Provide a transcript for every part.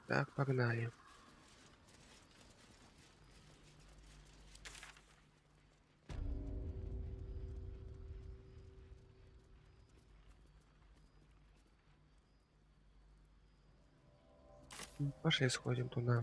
Так, погнали. Пошли сходим туда.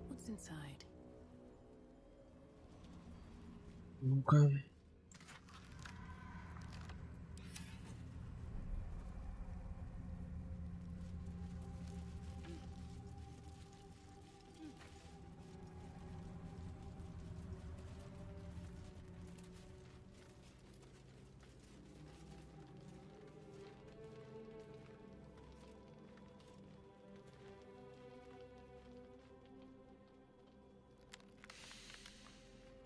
What's inside? Ну-ка.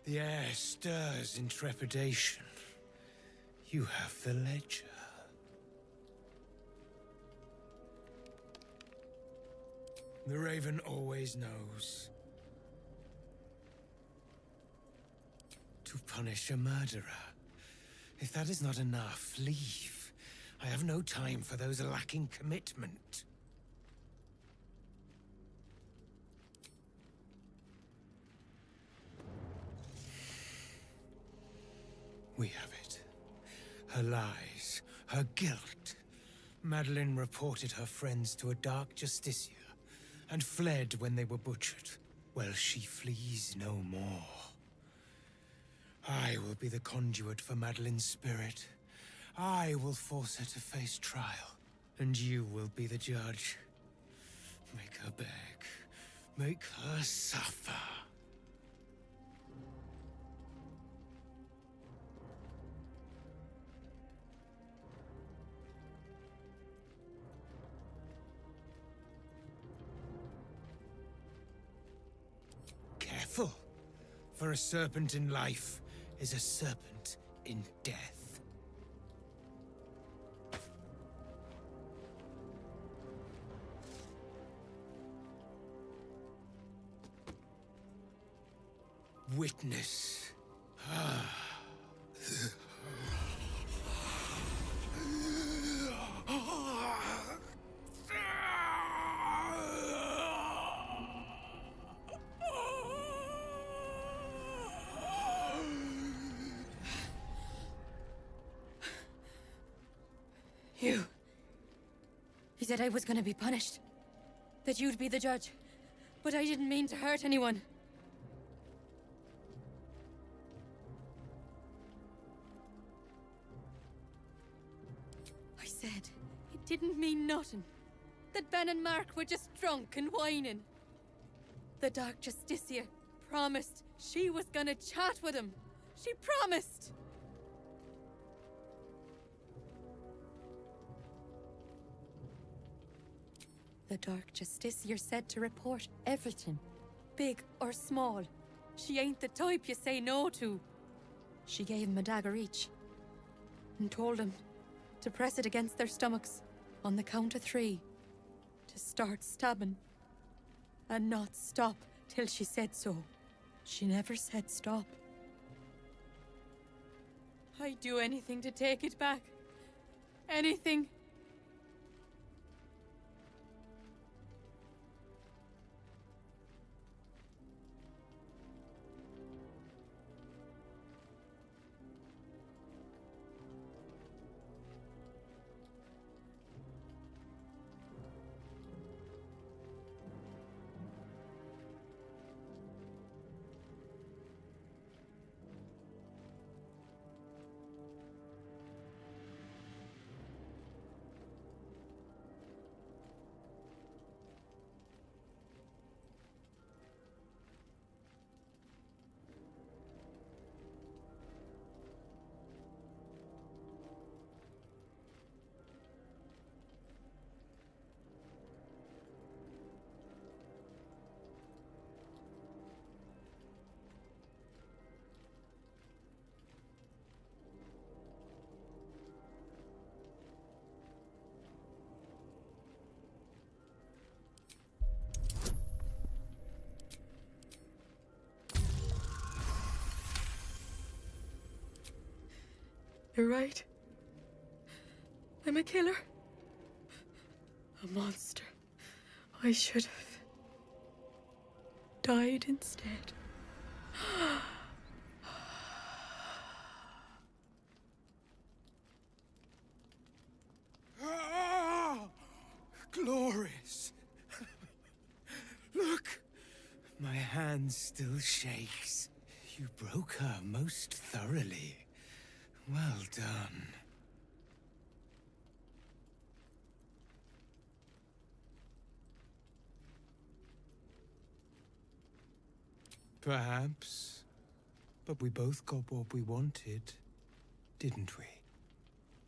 The air stirs in trepidation. You have the ledger. The Raven always knows. To punish a murderer. If that is not enough, leave. I have no time for those lacking commitment. We have it. Her lies, her guilt. Madeline reported her friends to a dark justiciar and fled when they were butchered. Well, she flees no more. I will be the conduit for Madeline's spirit. I will force her to face trial, and you will be the judge. Make her beg. Make her suffer. Careful, for a serpent in life is a serpent in death. Witness. He said I was gonna be punished. That you'd be the judge. But I didn't mean to hurt anyone. I said it didn't mean nothing. That Ben and Mark were just drunk and whining. The Dark Justiciar promised she was gonna chat with him. She promised! The Dark Justiciar said to report everything, big or small. She ain't the type you say no to. She gave him a dagger each and told him to press it against their stomachs on the count of 3 to start stabbing and not stop till she said so. She never said stop. I'd do anything to take it back. Anything. You're right. I'm a killer. A monster. I should have died instead. Ah! Glorious! Look! My hand still shakes. You broke her most thoroughly. Well done. Perhaps. But we both got what we wanted, didn't we?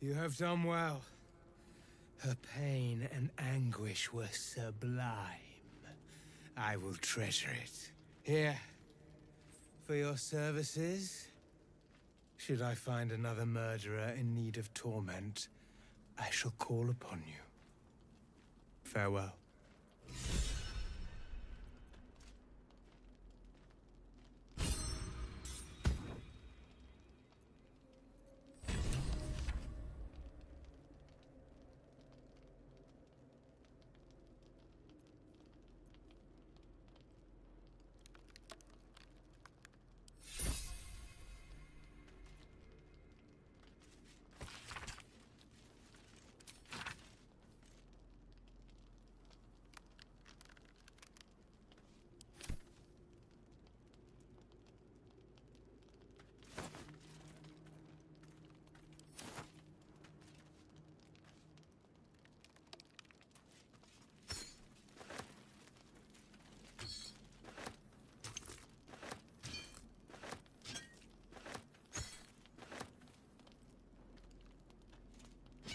You have done well. Her pain and anguish were sublime. I will treasure it. Here. For your services. Should I find another murderer in need of torment, I shall call upon you. Farewell.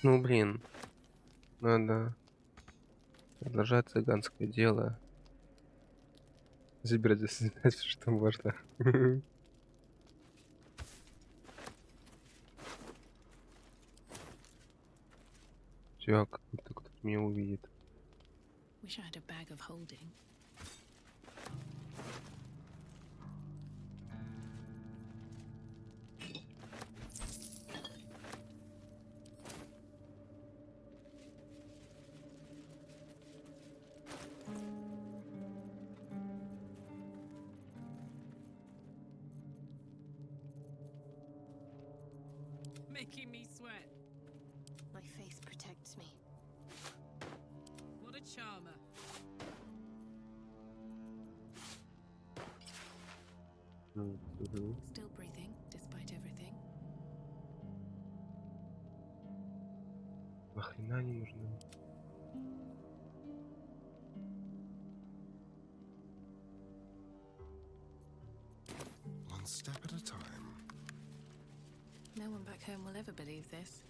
Ну блин, надо продолжать цыганское дело. Забирать здесь все, что можно. Чё, как будто кто-то меня увидит. Wish I had a bag of holding. Making me sweat. My faith protects me. What a charmer. Мгм. Still breathing, despite everything. Нахрена они нужны? One step at a time. No one back home will ever believe this.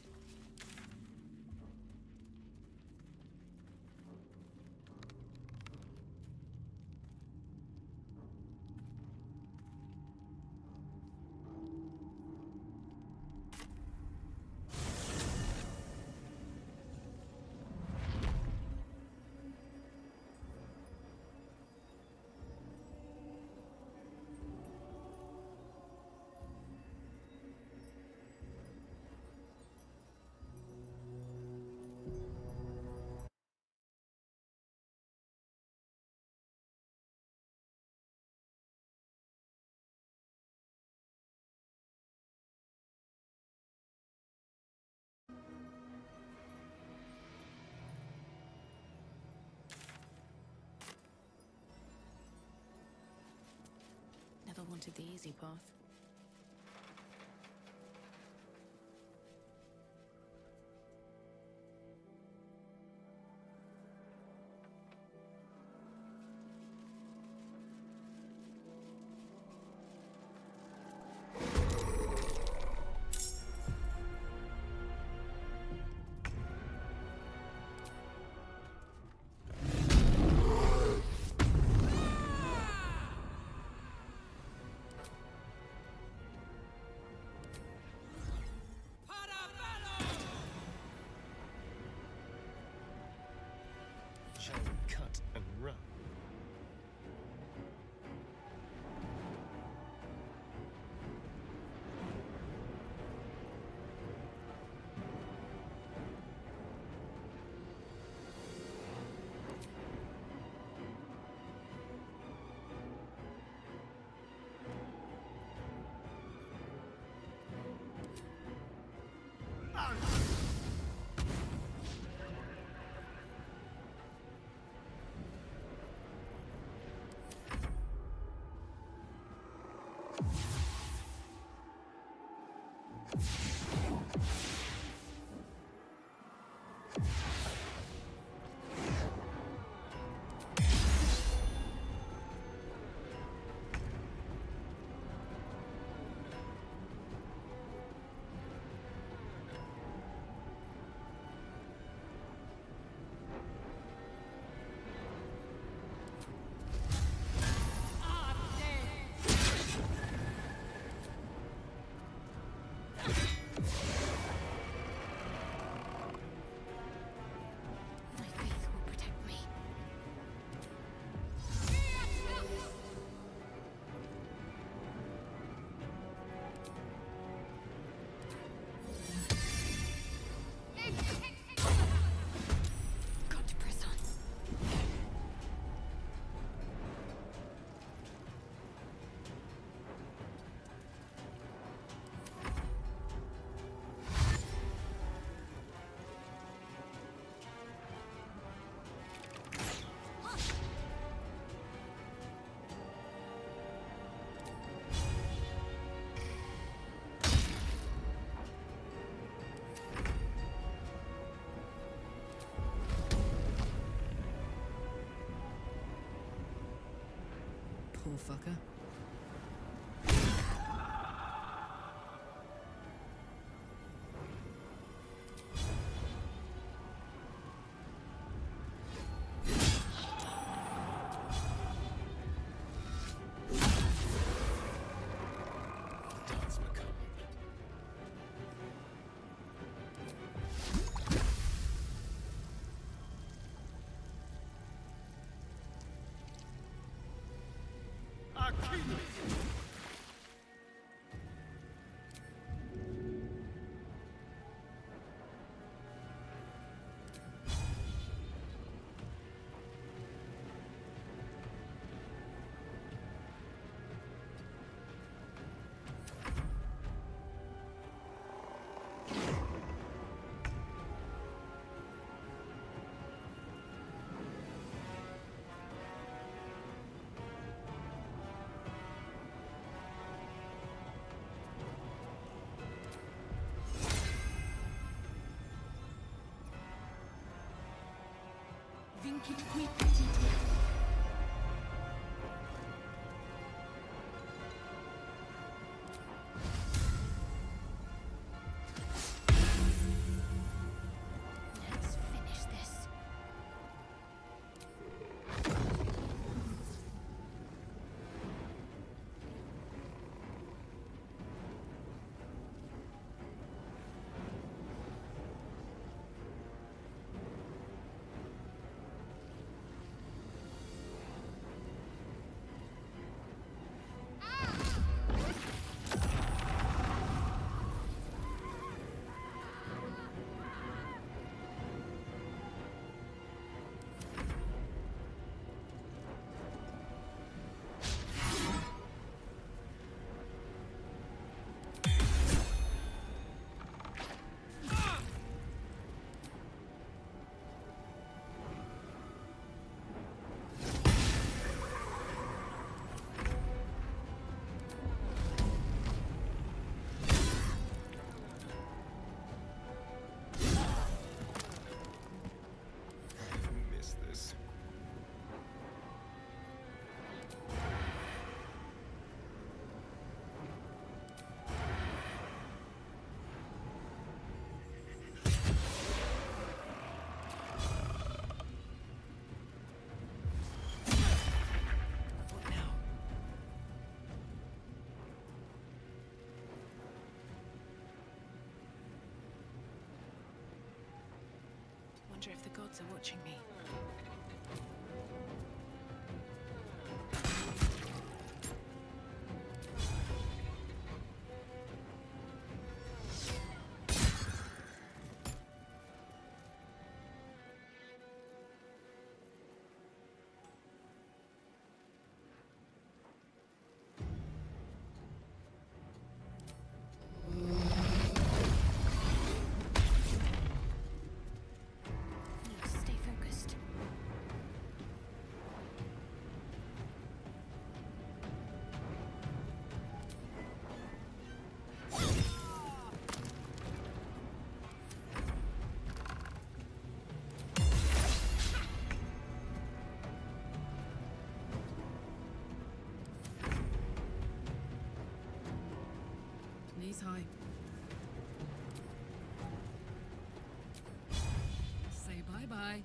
Never wanted the easy path. My faith will protect me. Got to press on. Poor fucker. Dance macabre. Vincit qui petite. Let's finish this. Miss this. What now? Wonder if the gods are watching me. Need to stay focused. try.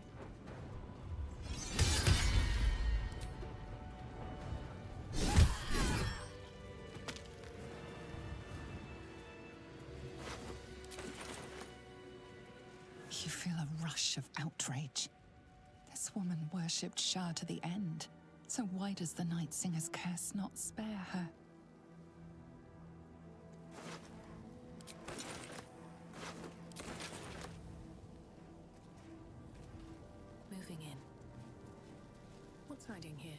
You feel a rush of outrage. This woman worshipped Shah to the end. So why does the Night Singer's curse not spare her? Moving in. What's hiding here?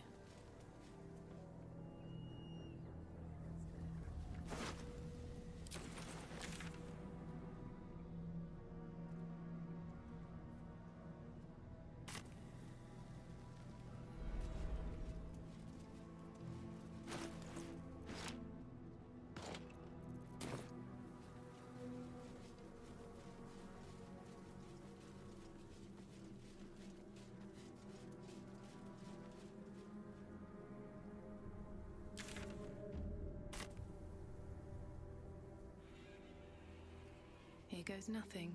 Here goes nothing.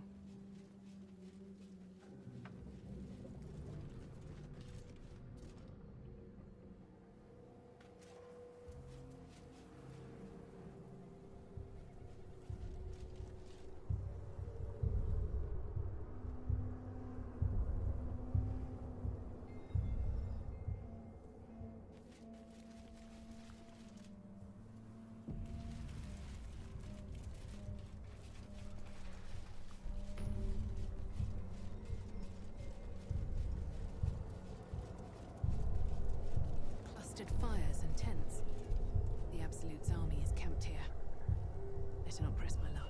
Clustered fires and tents. The Absolute's army is camped here. Better not press my luck.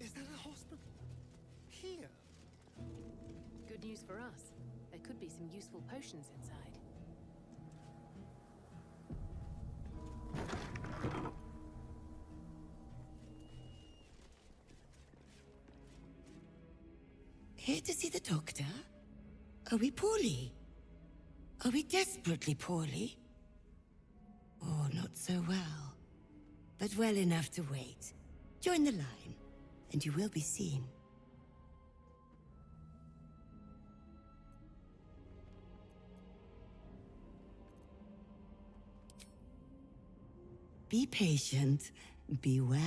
Is that a hospital? Here? Good news for us. There could be some useful potions inside. Here to see the doctor? Are we poorly? Are we desperately poorly? Oh, not so well. But well enough to wait. Join the line, and you will be seen. Be patient, be well.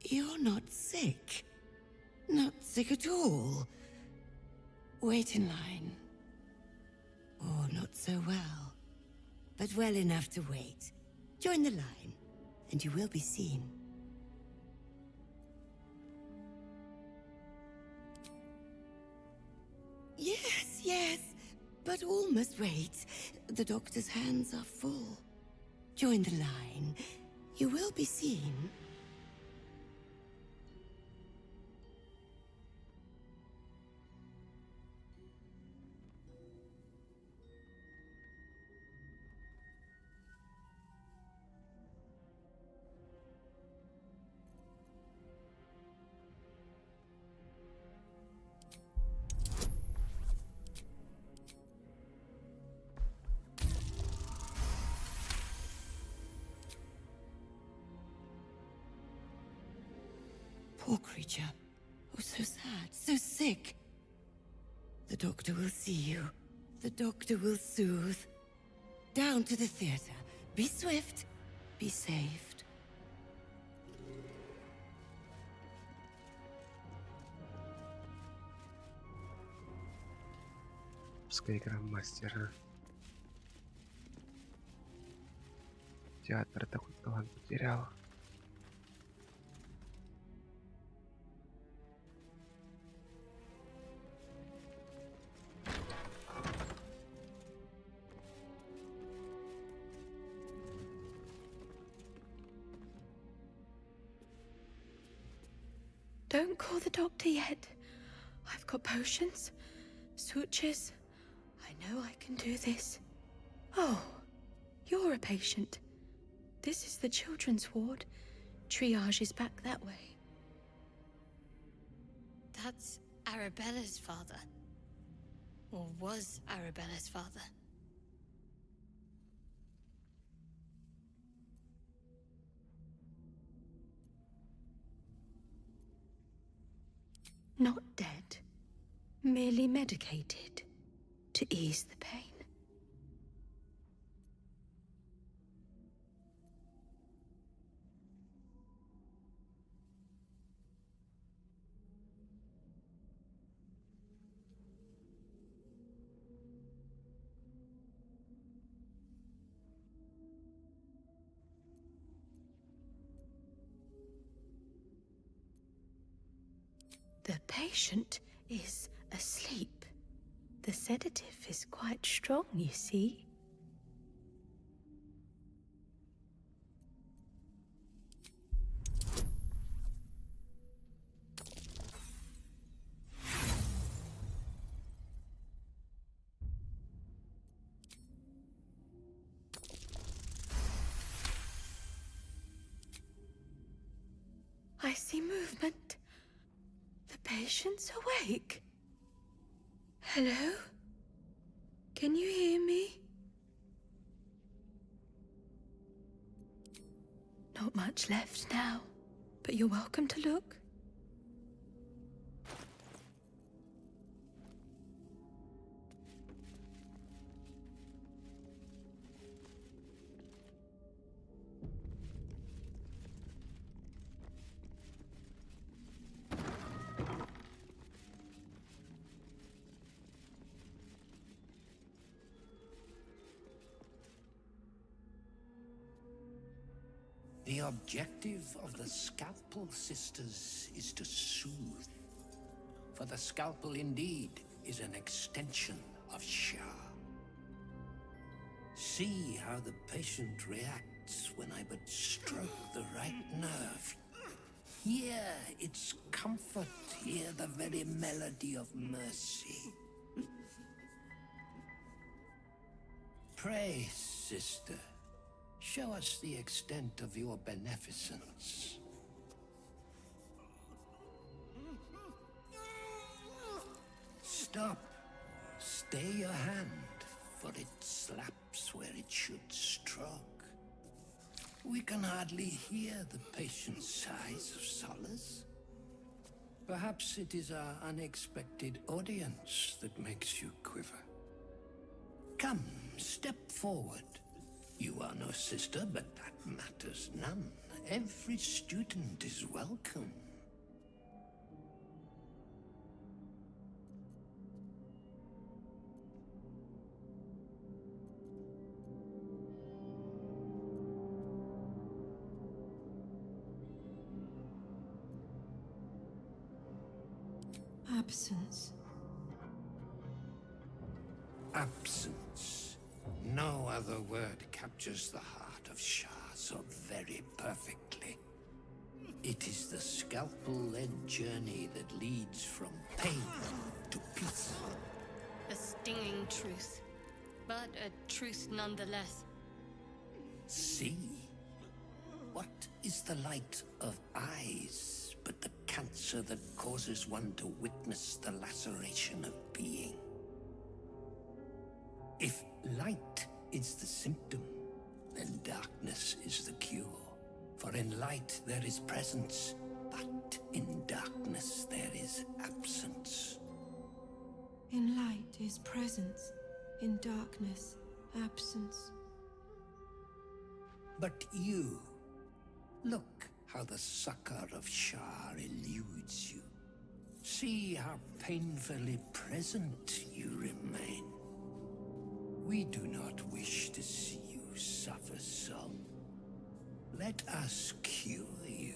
You're not sick. Not sick at all. Wait in line. Oh, not so well. But well enough to wait. Join the line, and you will be seen. Yes, yes, but all must wait. The doctor's hands are full. Join the line. You will be seen. Poor creature. Oh, so sad, so sick. The doctor will see you. The doctor will soothe. Down to the theater. Be swift. Be saved. Пускай игра мастера. Театр такой талант потерял. Don't call the doctor yet. I've got potions, sutures. I know I can do this. Oh, you're a patient. This is the children's ward. Triage is back that way. That's Arabella's father. Or was Arabella's father. Not dead. Merely medicated. To ease the pain. The patient is asleep. The sedative is quite strong, you see. I see movement. The patient's awake. Hello? Can you hear me? Not much left now, but you're welcome to look. The objective of the Scalpel Sisters is to soothe. For the scalpel indeed is an extension of Shah. See how the patient reacts when I but stroke the right nerve. Hear its comfort, hear the very melody of mercy. Pray, sister. Show us the extent of your beneficence. Stop. Stay your hand, for it slaps where it should stroke. We can hardly hear the patient's sighs of solace. Perhaps it is our unexpected audience that makes you quiver. Come, step forward. You are no sister, but that matters none. every student is welcome. Absence. Absence. No other word captures the heart of Shah so very perfectly. It is the scalpel-led journey that leads from pain to peace. A stinging truth, but a truth nonetheless. See? What is the light of eyes but the cancer that causes one to witness the laceration of being? If light is the symptom, then darkness is the cure. For in light there is presence, but in darkness there is absence. In light is presence, in darkness, absence. But you, look how the succor of Shah eludes you. See how painfully present you remain. We do not wish to see you suffer so. Let us cure you.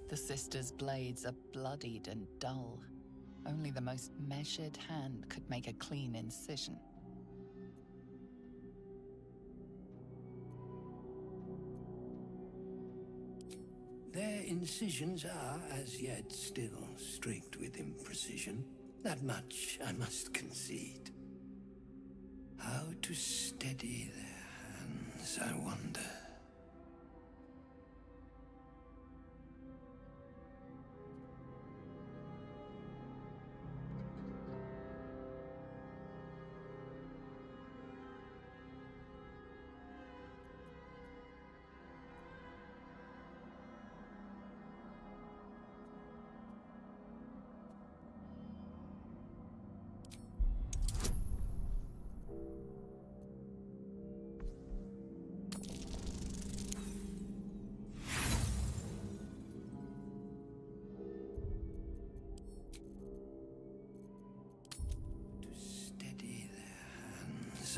The sisters' blades are bloodied and dull. Only the most measured hand could make a clean incision. Their incisions are, as yet, still streaked with imprecision. That much I must concede. How to steady their hands, I wonder.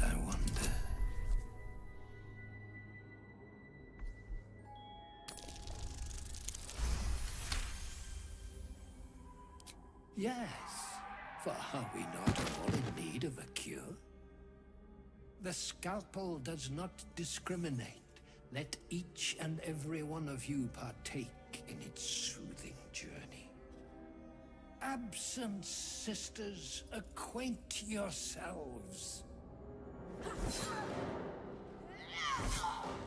I wonder. Yes, for are we not all in need of a cure? The scalpel does not discriminate. Let each and every one of you partake in its soothing journey. Absence, sisters, acquaint yourselves.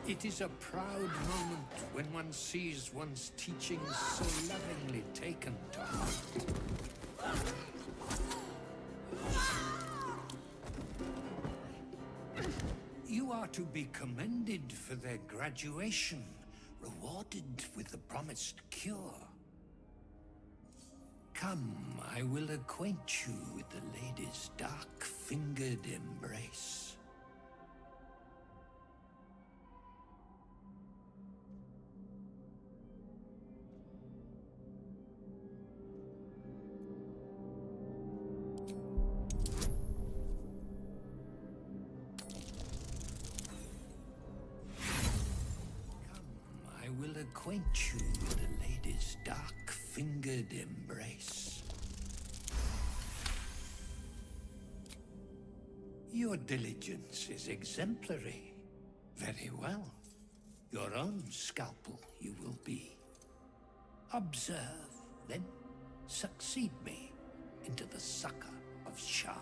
It is a proud moment when one sees one's teachings so lovingly taken to heart. You are to be commended for their graduation, rewarded with the promised cure. Come, I will acquaint you with the lady's dark-fingered embrace. I will acquaint you with the lady's dark-fingered embrace. Your diligence is exemplary. Very well. Your own scalpel you will be. Observe, then succeed me into the succor of Shah.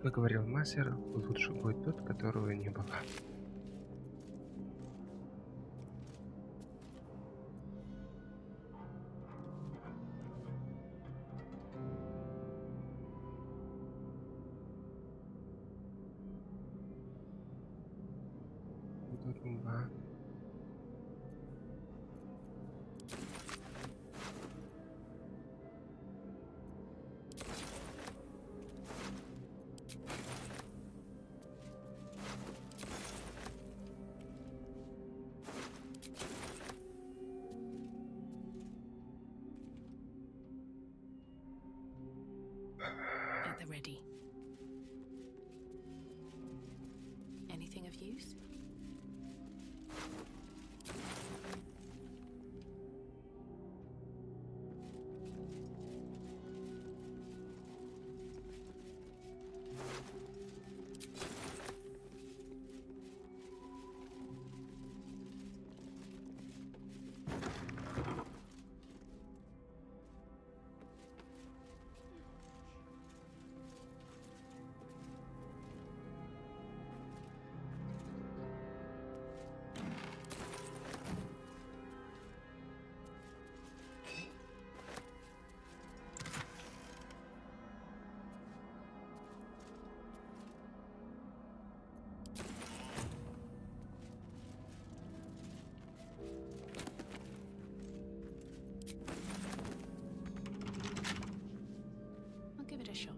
Как говорил мастер, лучше будет тот, которого не было. Тумба. At the ready. Anything of use? I'll give it a shot.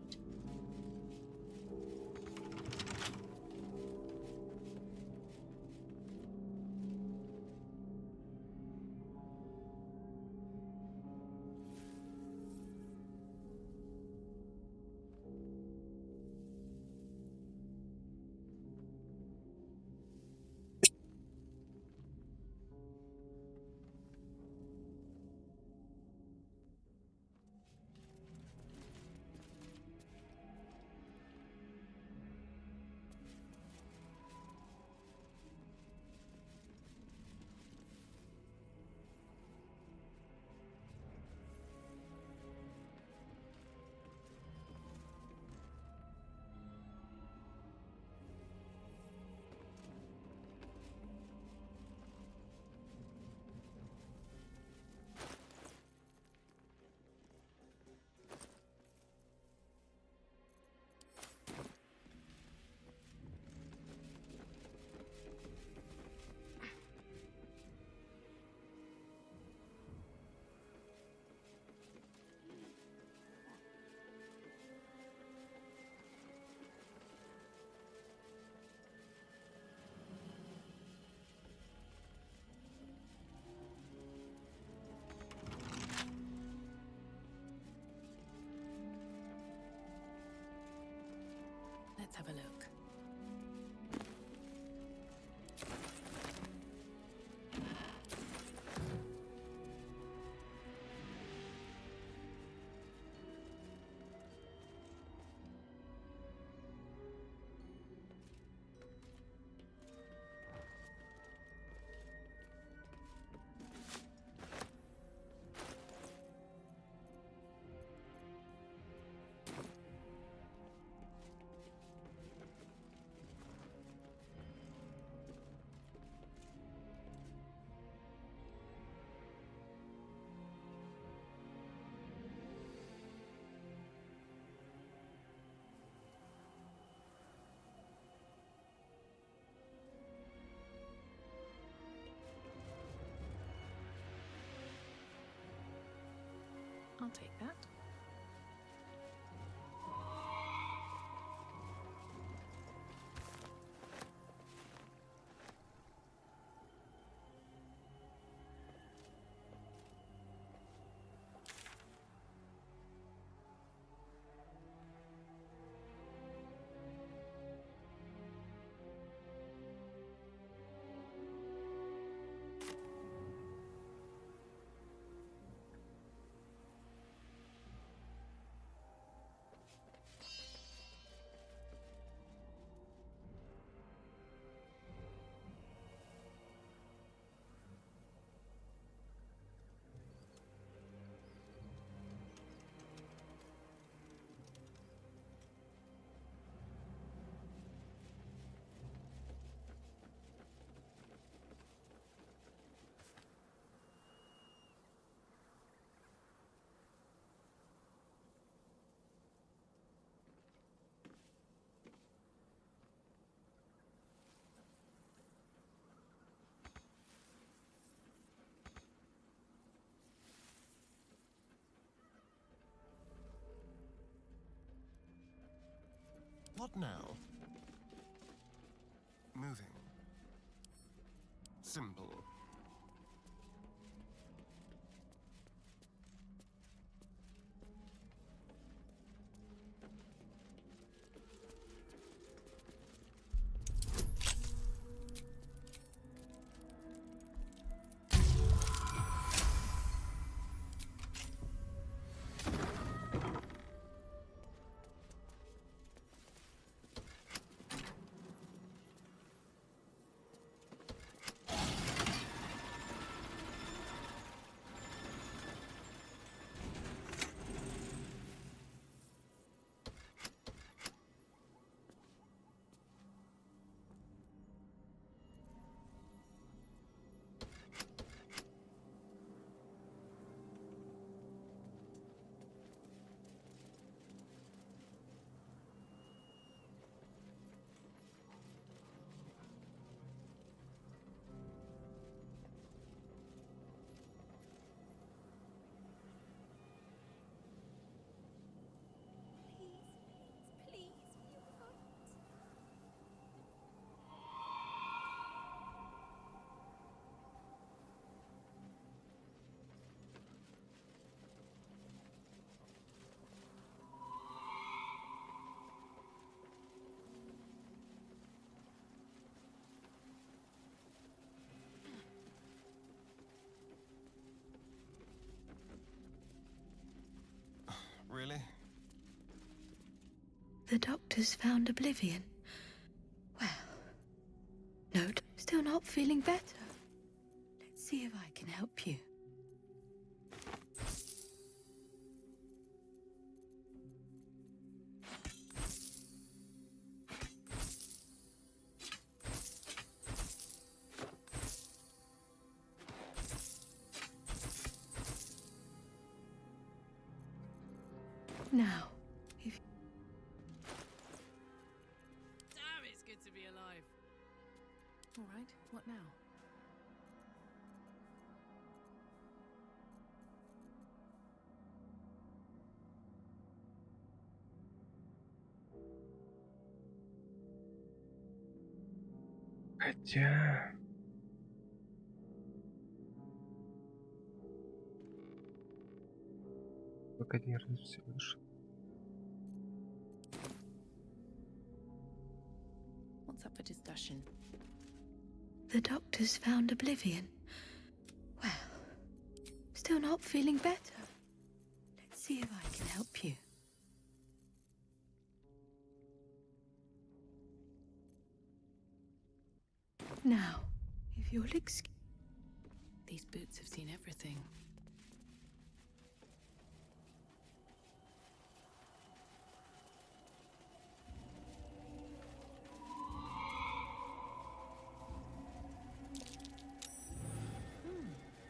Let's have a look. I'll take that. What now? Moving. Simple. Really? The doctor's found oblivion. Well, note, still not feeling better. Let's see if I can help you. Now, if Damn, it's good to be alive. All right, what now? Хотя... Пока нервно всего лишь. What's up for discussion? the doctor's found oblivion. Well, still not feeling better. Let's see if I can help you. Now, if you'll excuse... These boots have seen everything.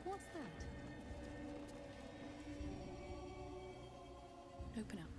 What's that? Open up.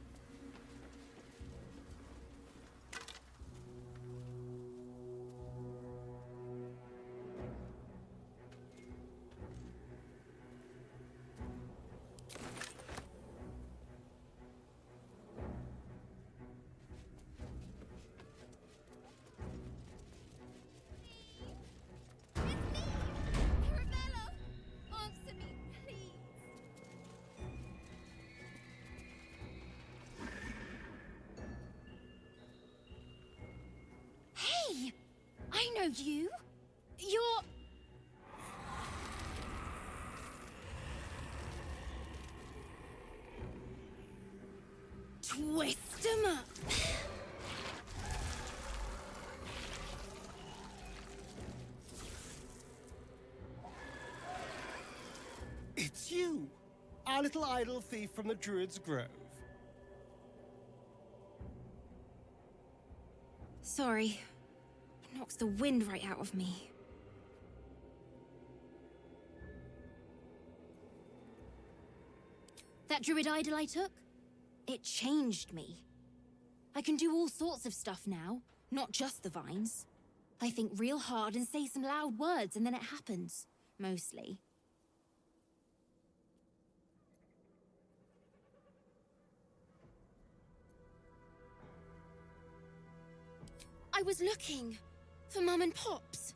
Hey! I know you! You're... Twist 'em up! It's you! Our little idol thief from the Druid's Grove. Sorry. It knocks the wind right out of me. That druid idol I took? It changed me. I can do all sorts of stuff now, not just the vines. I think real hard and say some loud words and then it happens. Mostly. I was looking for Mum and Pops.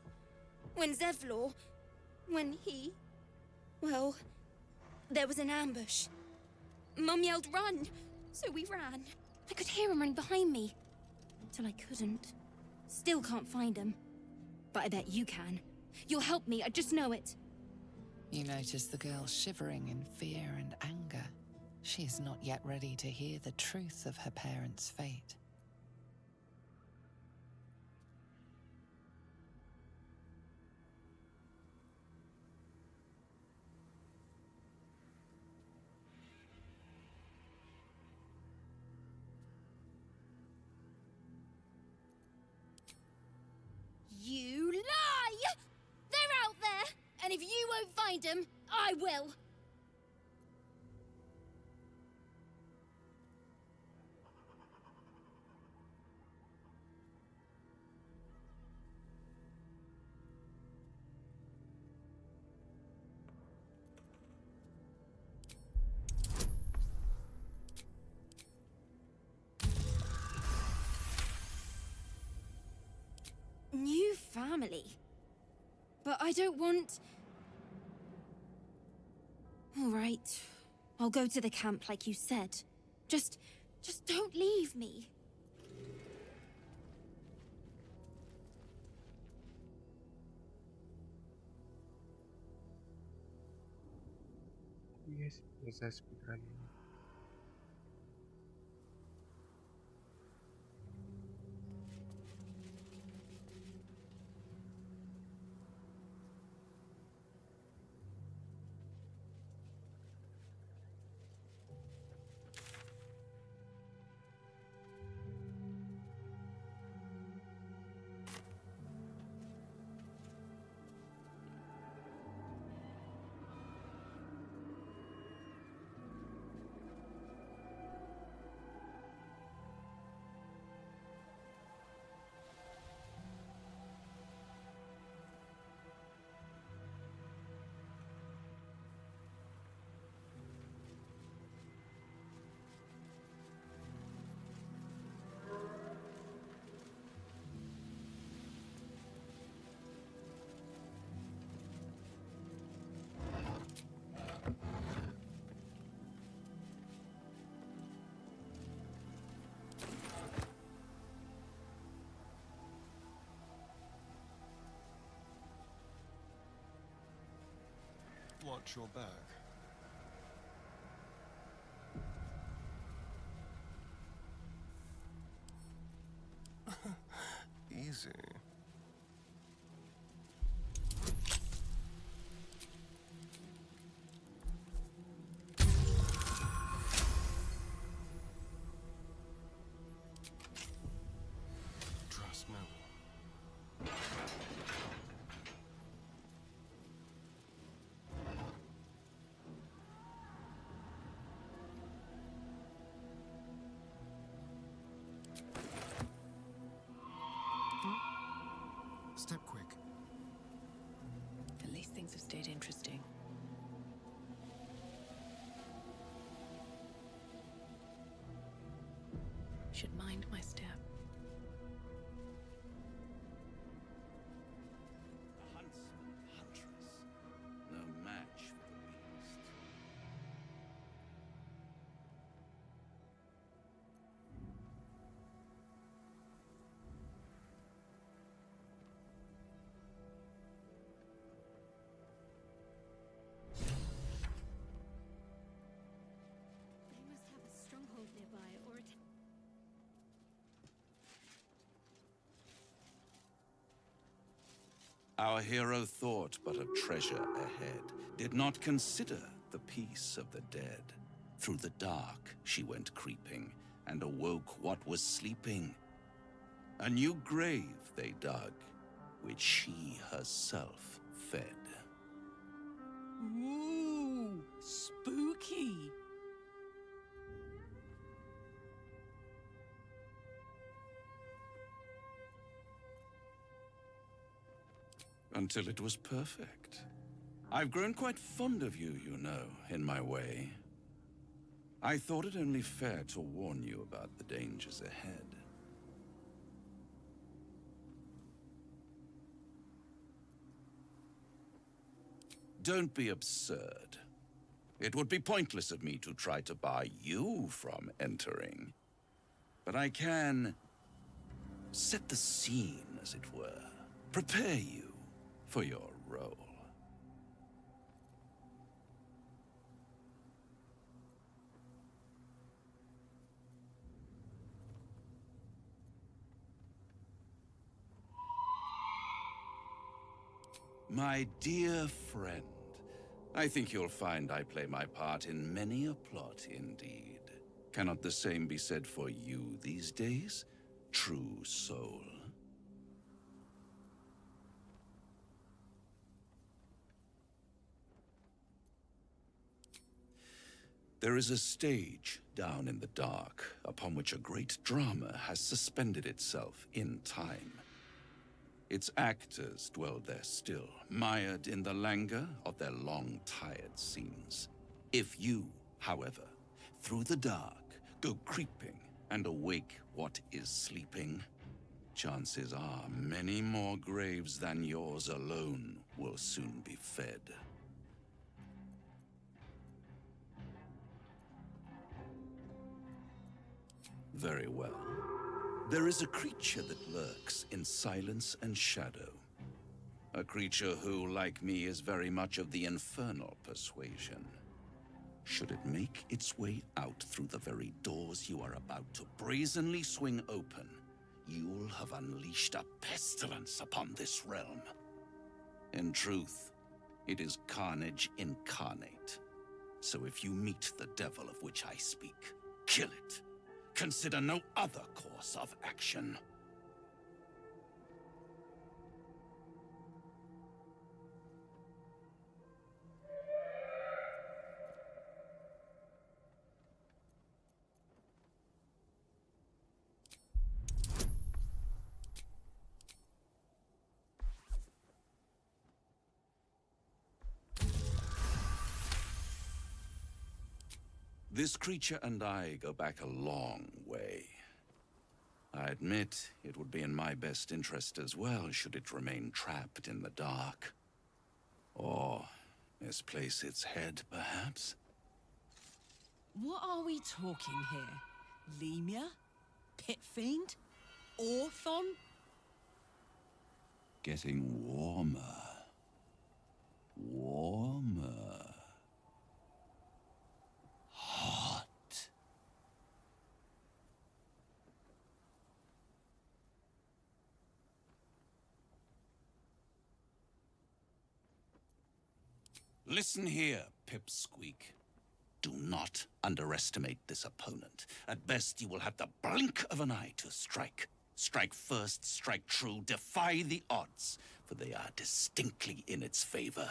When Zevlor... when he... well... there was an ambush. Mum yelled, "Run!" So we ran. I could hear him running behind me. Till I couldn't. Still can't find him. But I bet you can. You'll help me, I just know it. You notice the girl shivering in fear and anger. She is not yet ready to hear the truth of her parents' fate. You lie! They're out there! And if you won't find them, I will! New family. But I don't want... All right. I'll go to the camp like you said. Just don't leave me. Есть за спидранами. Watch your back. Easy. Trust no one. Step quick. At least things have stayed interesting. Should mind my step. A huntsman, huntress. No match for the beast. They must have a stronghold nearby, or it... Our hero thought but of treasure ahead, did not consider the peace of the dead. Through the dark she went creeping, and awoke what was sleeping. A new grave they dug, which she herself fed. Ooh, spooky. Until it was perfect. I've grown quite fond of you, you know, in my way. I thought it only fair to warn you about the dangers ahead. Don't be absurd. It would be pointless of me to try to bar you from entering. But I can set the scene, as it were. Prepare you for your role. My dear friend, I think you'll find I play my part in many a plot indeed. Cannot the same be said for you these days, true soul? There is a stage down in the dark upon which a great drama has suspended itself in time. Its actors dwell there still, mired in the languor of their long, tired scenes. If you, however, through the dark, go creeping and awake what is sleeping, chances are many more graves than yours alone will soon be fed. Very well. There is a creature that lurks in silence and shadow. A creature who, like me, is very much of the infernal persuasion. Should it make its way out through the very doors you are about to brazenly swing open, you'll have unleashed a pestilence upon this realm. In truth, it is carnage incarnate. So if you meet the devil of which I speak, kill it. Consider no other course of action. This creature and I go back a long way. I admit it would be in my best interest as well should it remain trapped in the dark. Or misplace its head, perhaps? What are we talking here? Lemur? Pit fiend? Orthon? Getting warmer. Warmer. Hot. Listen here, Pipsqueak. Do not underestimate this opponent. At best, you will have the blink of an eye to strike. Strike first, strike true, defy the odds, for they are distinctly in its favor.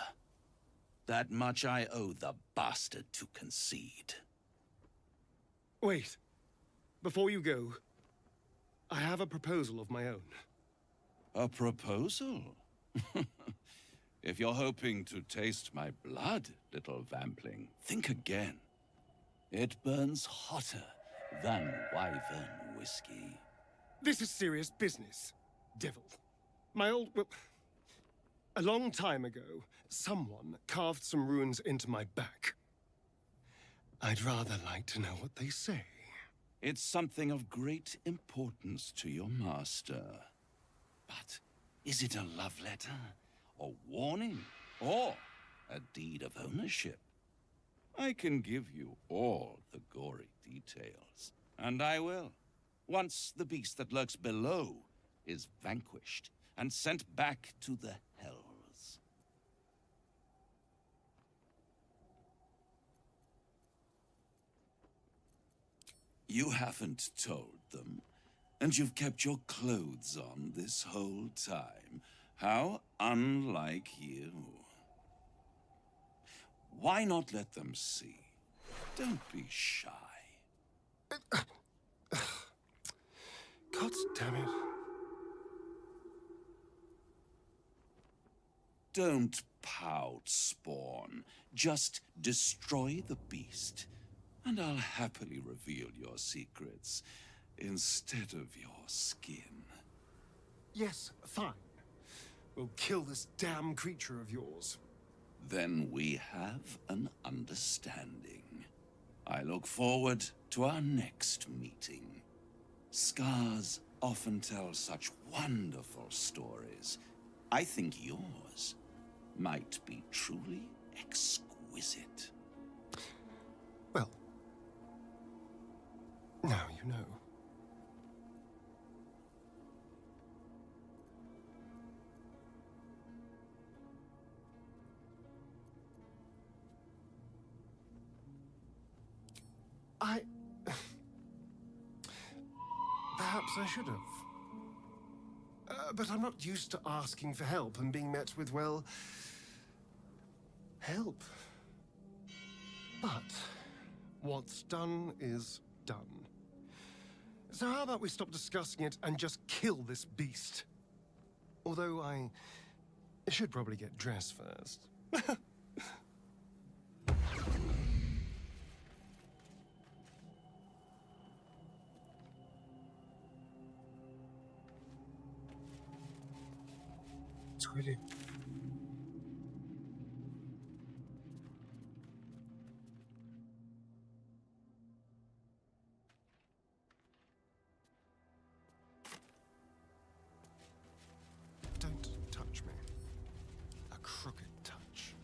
That much I owe the bastard to concede. Wait. Before you go, I have a proposal of my own. A proposal? If you're hoping to taste my blood, little vampling, think again. It burns hotter than wyvern whiskey. This is serious business, devil. Well, a long time ago, someone carved some runes into my back. I'd rather like to know what they say. It's something of great importance to your master. But is it a love letter, a warning, or a deed of ownership? I can give you all the gory details, and I will, once the beast that lurks below is vanquished and sent back to the hells. You haven't told them, and you've kept your clothes on this whole time. How unlike you. Why not let them see? Don't be shy. God damn it. Don't pout, Spawn. Just destroy the beast, and I'll happily reveal your secrets instead of your skin. Yes, fine. We'll kill this damn creature of yours. Then we have an understanding. I look forward to our next meeting. Scars often tell such wonderful stories. I think yours might be truly exquisite. Well, now you know. Perhaps I should have. But I'm not used to asking for help and being met with, well, help. But what's done is done. So how about we stop discussing it and just kill this beast? Although I should probably get dressed first. Сходи. Don't touch me. A crooked touch.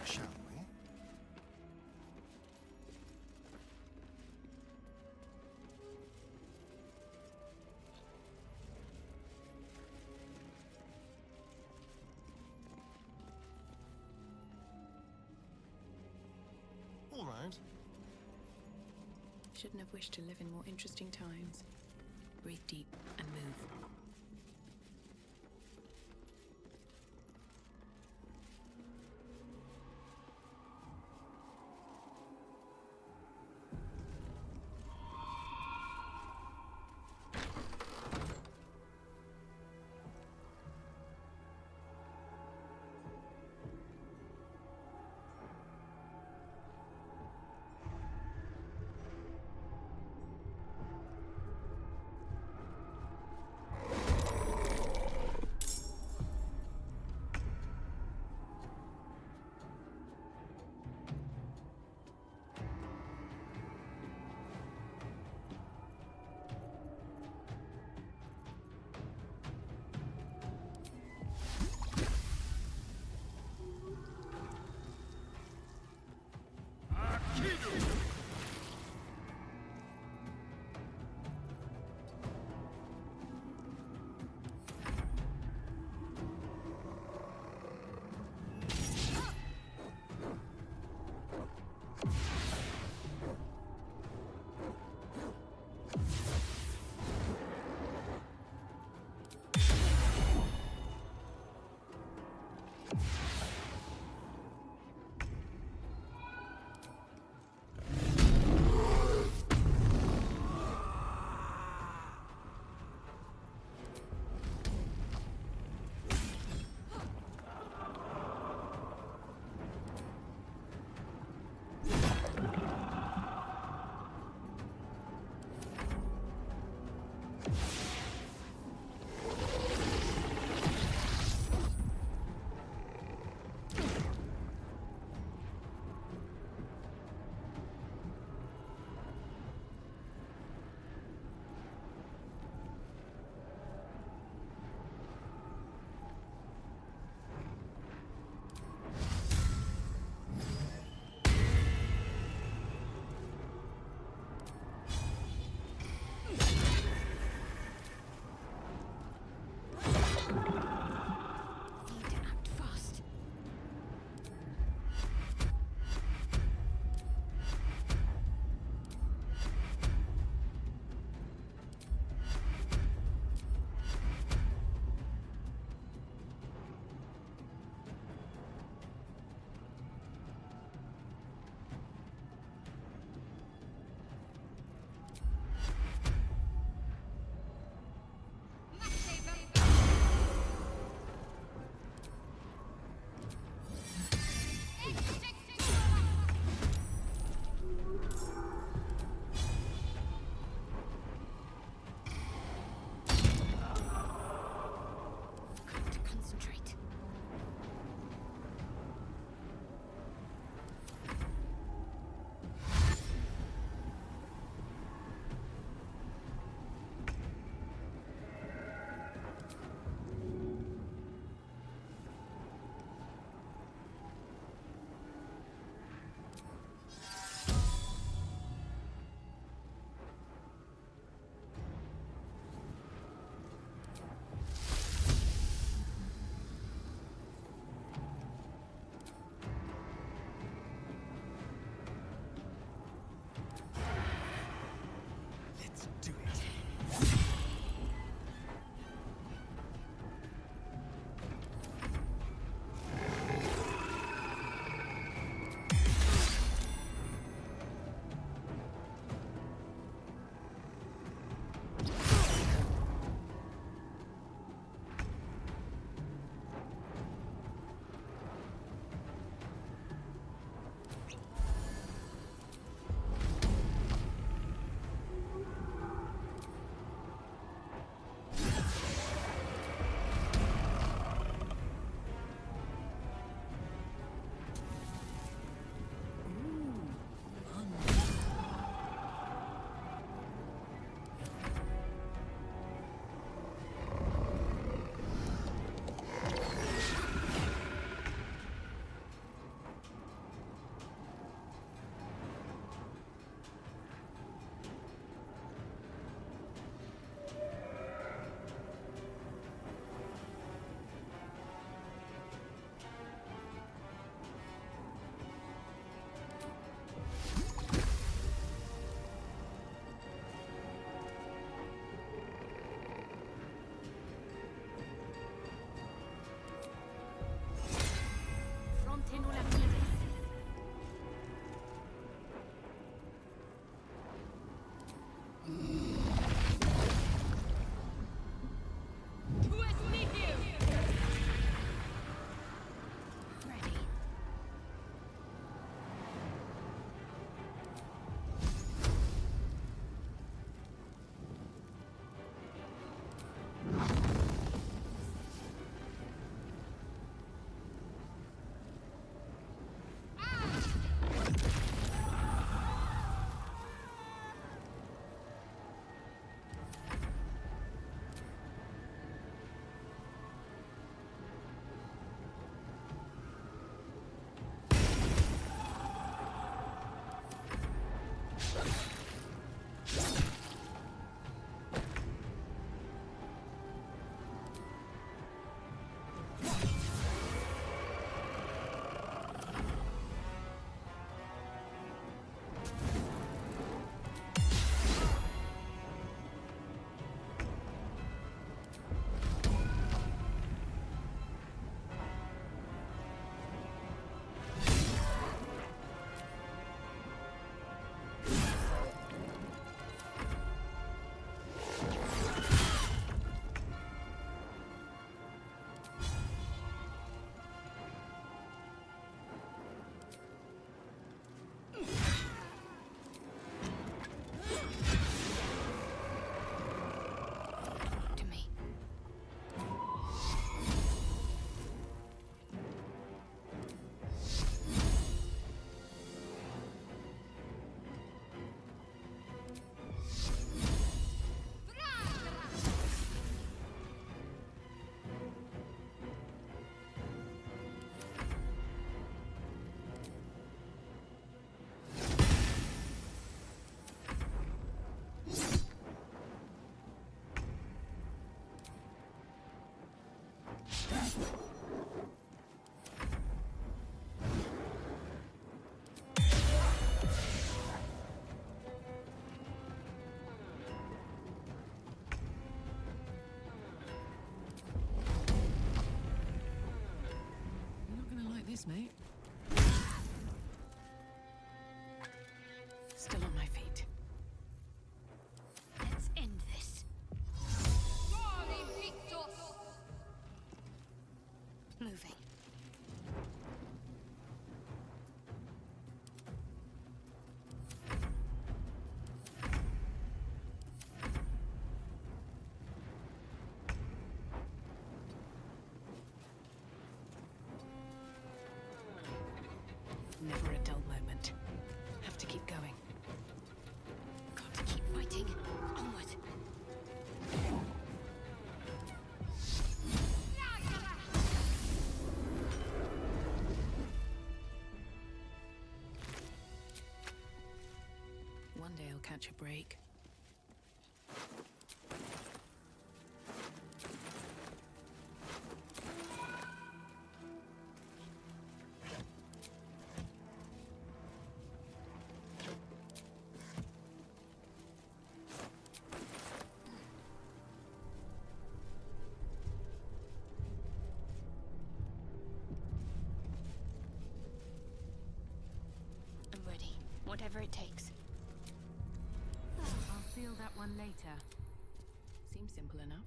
Shall we? All right. Shouldn't have wished to live in more interesting times. Breathe deep and move. You're not gonna like this, mate. Still on my feet. Let's end this. Moving. Never a dull moment. Have to keep going. Got to keep fighting. Onward. One day I'll catch a break. I'm ready. Whatever it takes. I'll feel that one later. Seems simple enough.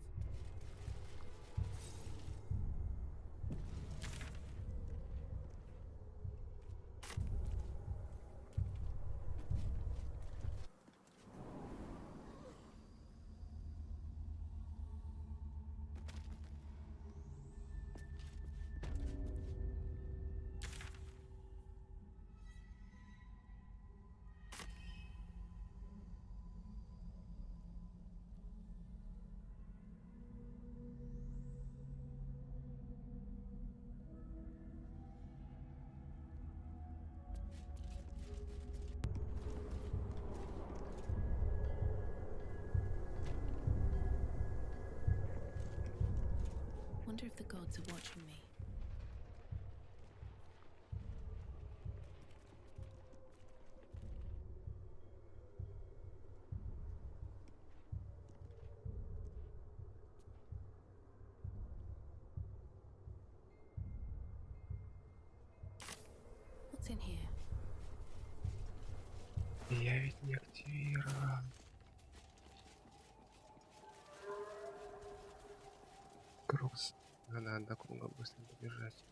Wonder if the gods are watching me. What's in here? Я ведь не активировал. Крокс. Надо до круга быстро добежать.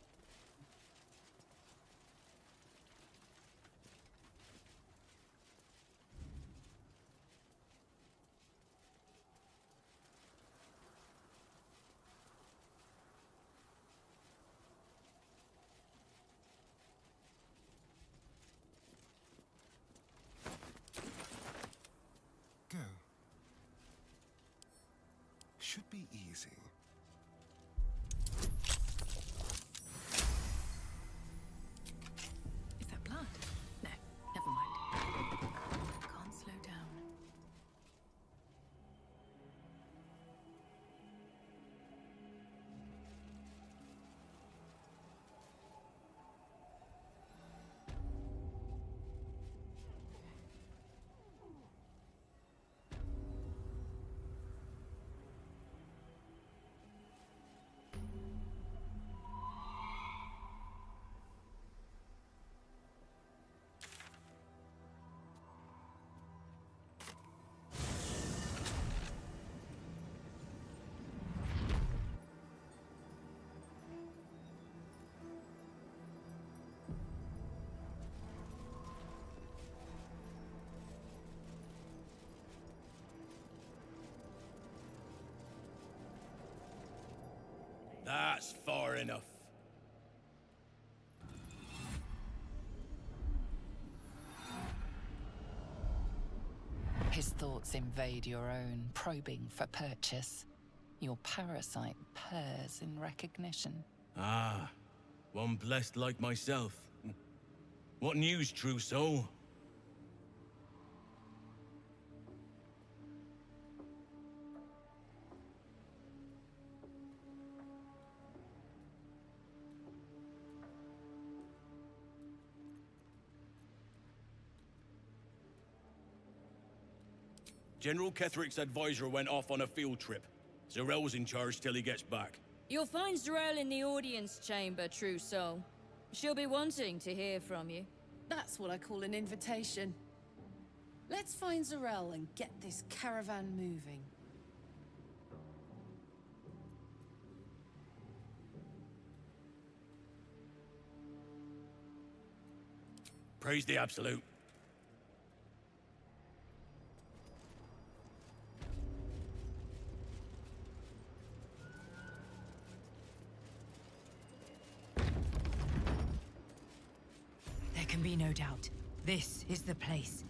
Go. Should be easy. Is that blood? No, never mind. Can't slow down. That's far enough. His thoughts invade your own, probing for purchase. Your parasite purrs in recognition. Ah, one blessed like myself. What news, true soul? General Ketherick's advisor went off on a field trip. Zarel's in charge till he gets back. You'll find Zarel in the audience chamber, true soul. She'll be wanting to hear from you. That's what I call an invitation. Let's find Zarel and get this caravan moving. Praise the Absolute. There can be no doubt. This is the place.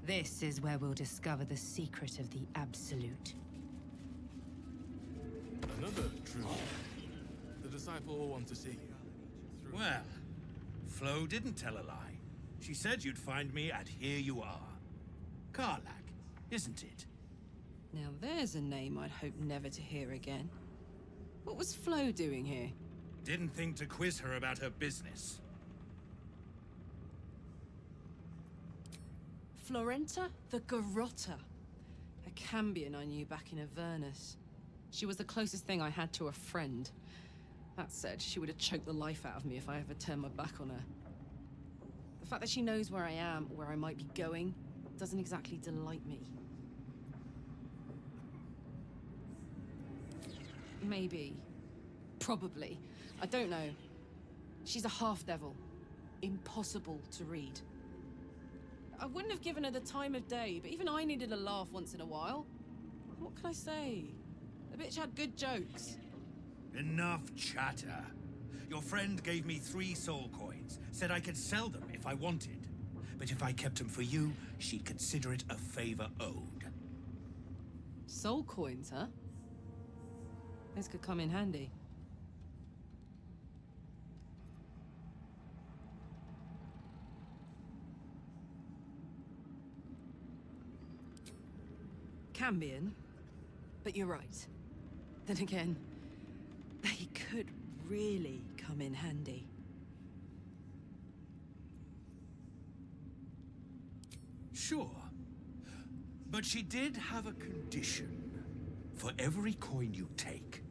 This is where we'll discover the secret of the Absolute. Another truth. The disciple will want to see you. Well, Flo didn't tell a lie. She said you'd find me at Here You Are. Karlach, isn't it? Now there's a name I'd hope never to hear again. What was Flo doing here? Didn't think to quiz her about her business. Florenta the Garotta. A Cambion I knew back in Avernus. She was the closest thing I had to a friend. That said, she would have choked the life out of me if I ever turned my back on her. The fact that she knows where I am, where I might be going, doesn't exactly delight me. Maybe. Probably. I don't know. She's a half-devil. Impossible to read. I wouldn't have given her the time of day, but even I needed a laugh once in a while. What can I say? The bitch had good jokes. Enough chatter. Your friend gave me 3 soul coins, said I could sell them if I wanted. But if I kept them for you, she'd consider it a favor owed. Soul coins, huh? Those could come in handy. Cambion, but you're right. Then again, they could really come in handy. Sure. But she did have a condition. For every coin you take,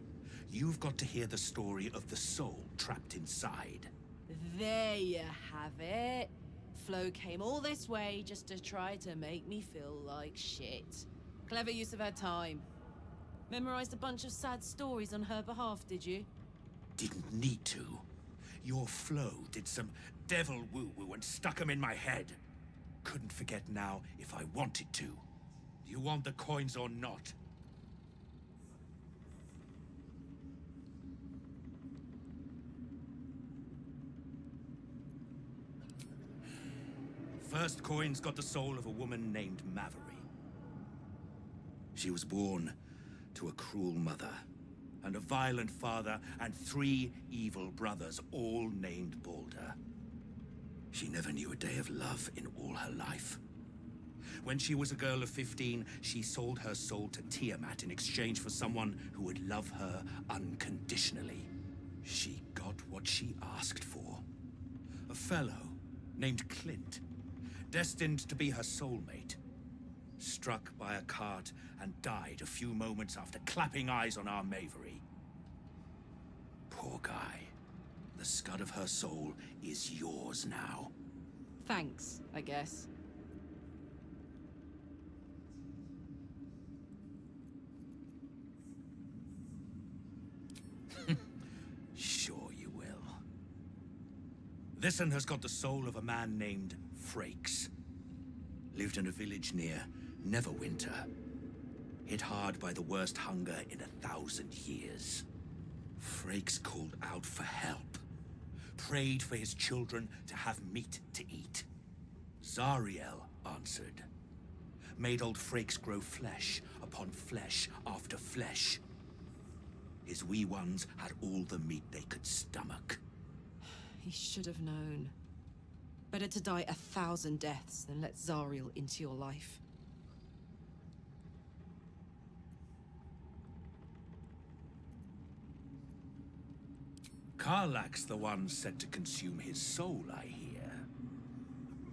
you've got to hear the story of the soul trapped inside. There you have it. Flo came all this way just to try to make me feel like shit. Clever use of her time. Memorized a bunch of sad stories on her behalf, did you? Didn't need to. Your Flo did some devil woo-woo and stuck 'em in my head. Couldn't forget now if I wanted to. Do you want the coins or not? First coin's got the soul of a woman named Maverick. She was born to a cruel mother, and a violent father, and 3 evil brothers, all named Baldur. She never knew a day of love in all her life. When she was a girl of 15, she sold her soul to Tiamat in exchange for someone who would love her unconditionally. She got what she asked for. A fellow named Clint, destined to be her soulmate. Struck by a cart and died a few moments after clapping eyes on our Mavery. Poor guy. The scud of her soul is yours now. Thanks, I guess. Sure you will. This one has got the soul of a man named Frakes. Lived in a village near Neverwinter. Hit hard by the worst hunger in 1,000 years. Frakes called out for help. Prayed for his children to have meat to eat. Zariel answered. Made old Frakes grow flesh upon flesh after flesh. His wee ones had all the meat they could stomach. He should have known. Better to die 1,000 deaths than let Zariel into your life. Karlach's the one sent to consume his soul, I hear.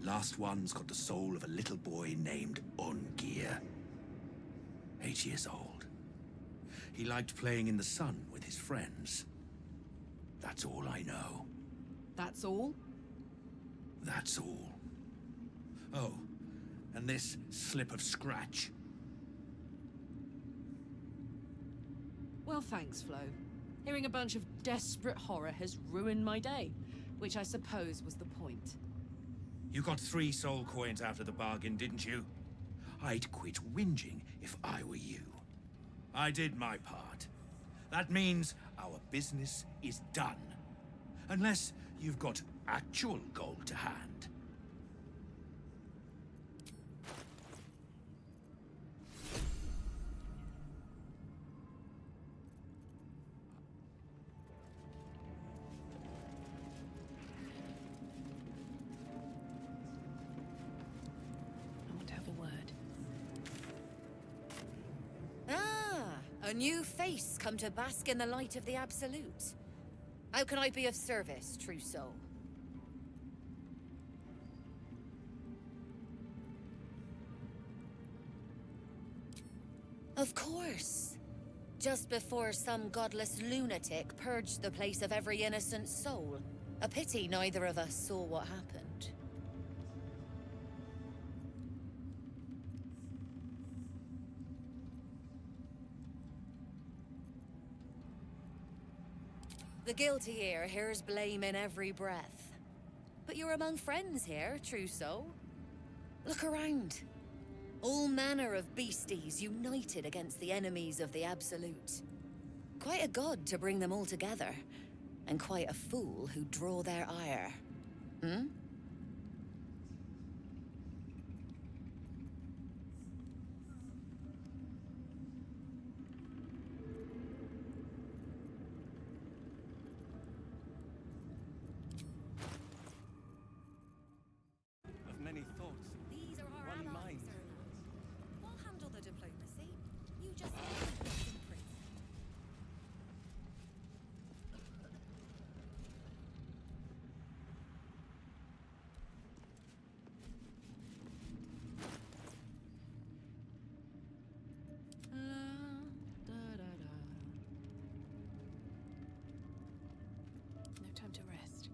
Last one's got the soul of a little boy named Ongir. 8 years old. He liked playing in the sun with his friends. That's all I know. That's all? That's all. Oh, and this slip of scratch. Well, thanks, Flo. Hearing a bunch of desperate horror has ruined my day, which I suppose was the point. You got 3 soul coins out of the bargain, didn't you? I'd quit whinging if I were you. I did my part. That means our business is done. Unless you've got actual gold to hand. I want to have a word. Ah, a new face come to bask in the light of the Absolute. How can I be of service, true soul? Of course. Just before some godless lunatic purged the place of every innocent soul. A pity neither of us saw what happened. The guilty here hears blame in every breath. But you're among friends here, true soul. Look around. All manner of beasties united against the enemies of the Absolute. Quite a god to bring them all together, and quite a fool who draw their ire. Hmm? Of many thoughts, These are our one allies, mind. sir. We'll handle the diplomacy. You just keep us in prison. No time to rest.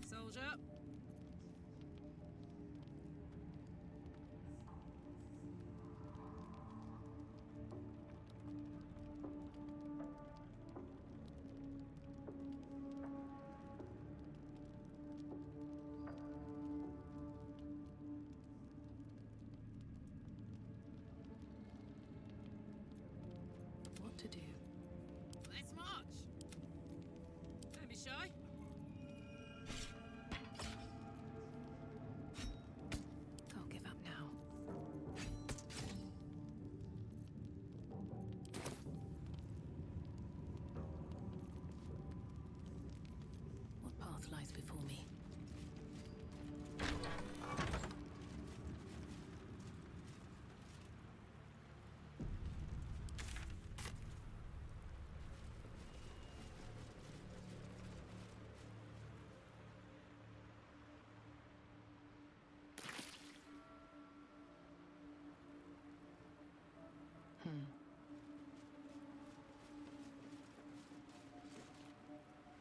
Soldier. What to do? Let's march. Don't be shy. Can't give up now. What path lies before me?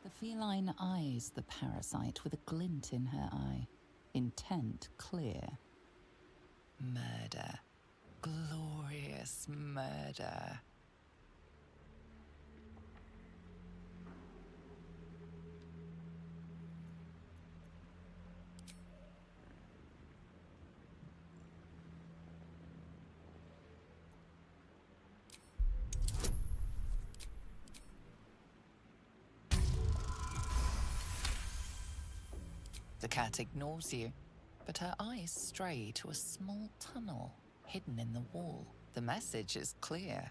The feline eyes the parasite with a glint in her eye, intent clear. Murder. Glorious murder. The cat ignores you, but her eyes stray to a small tunnel hidden in the wall. The message is clear.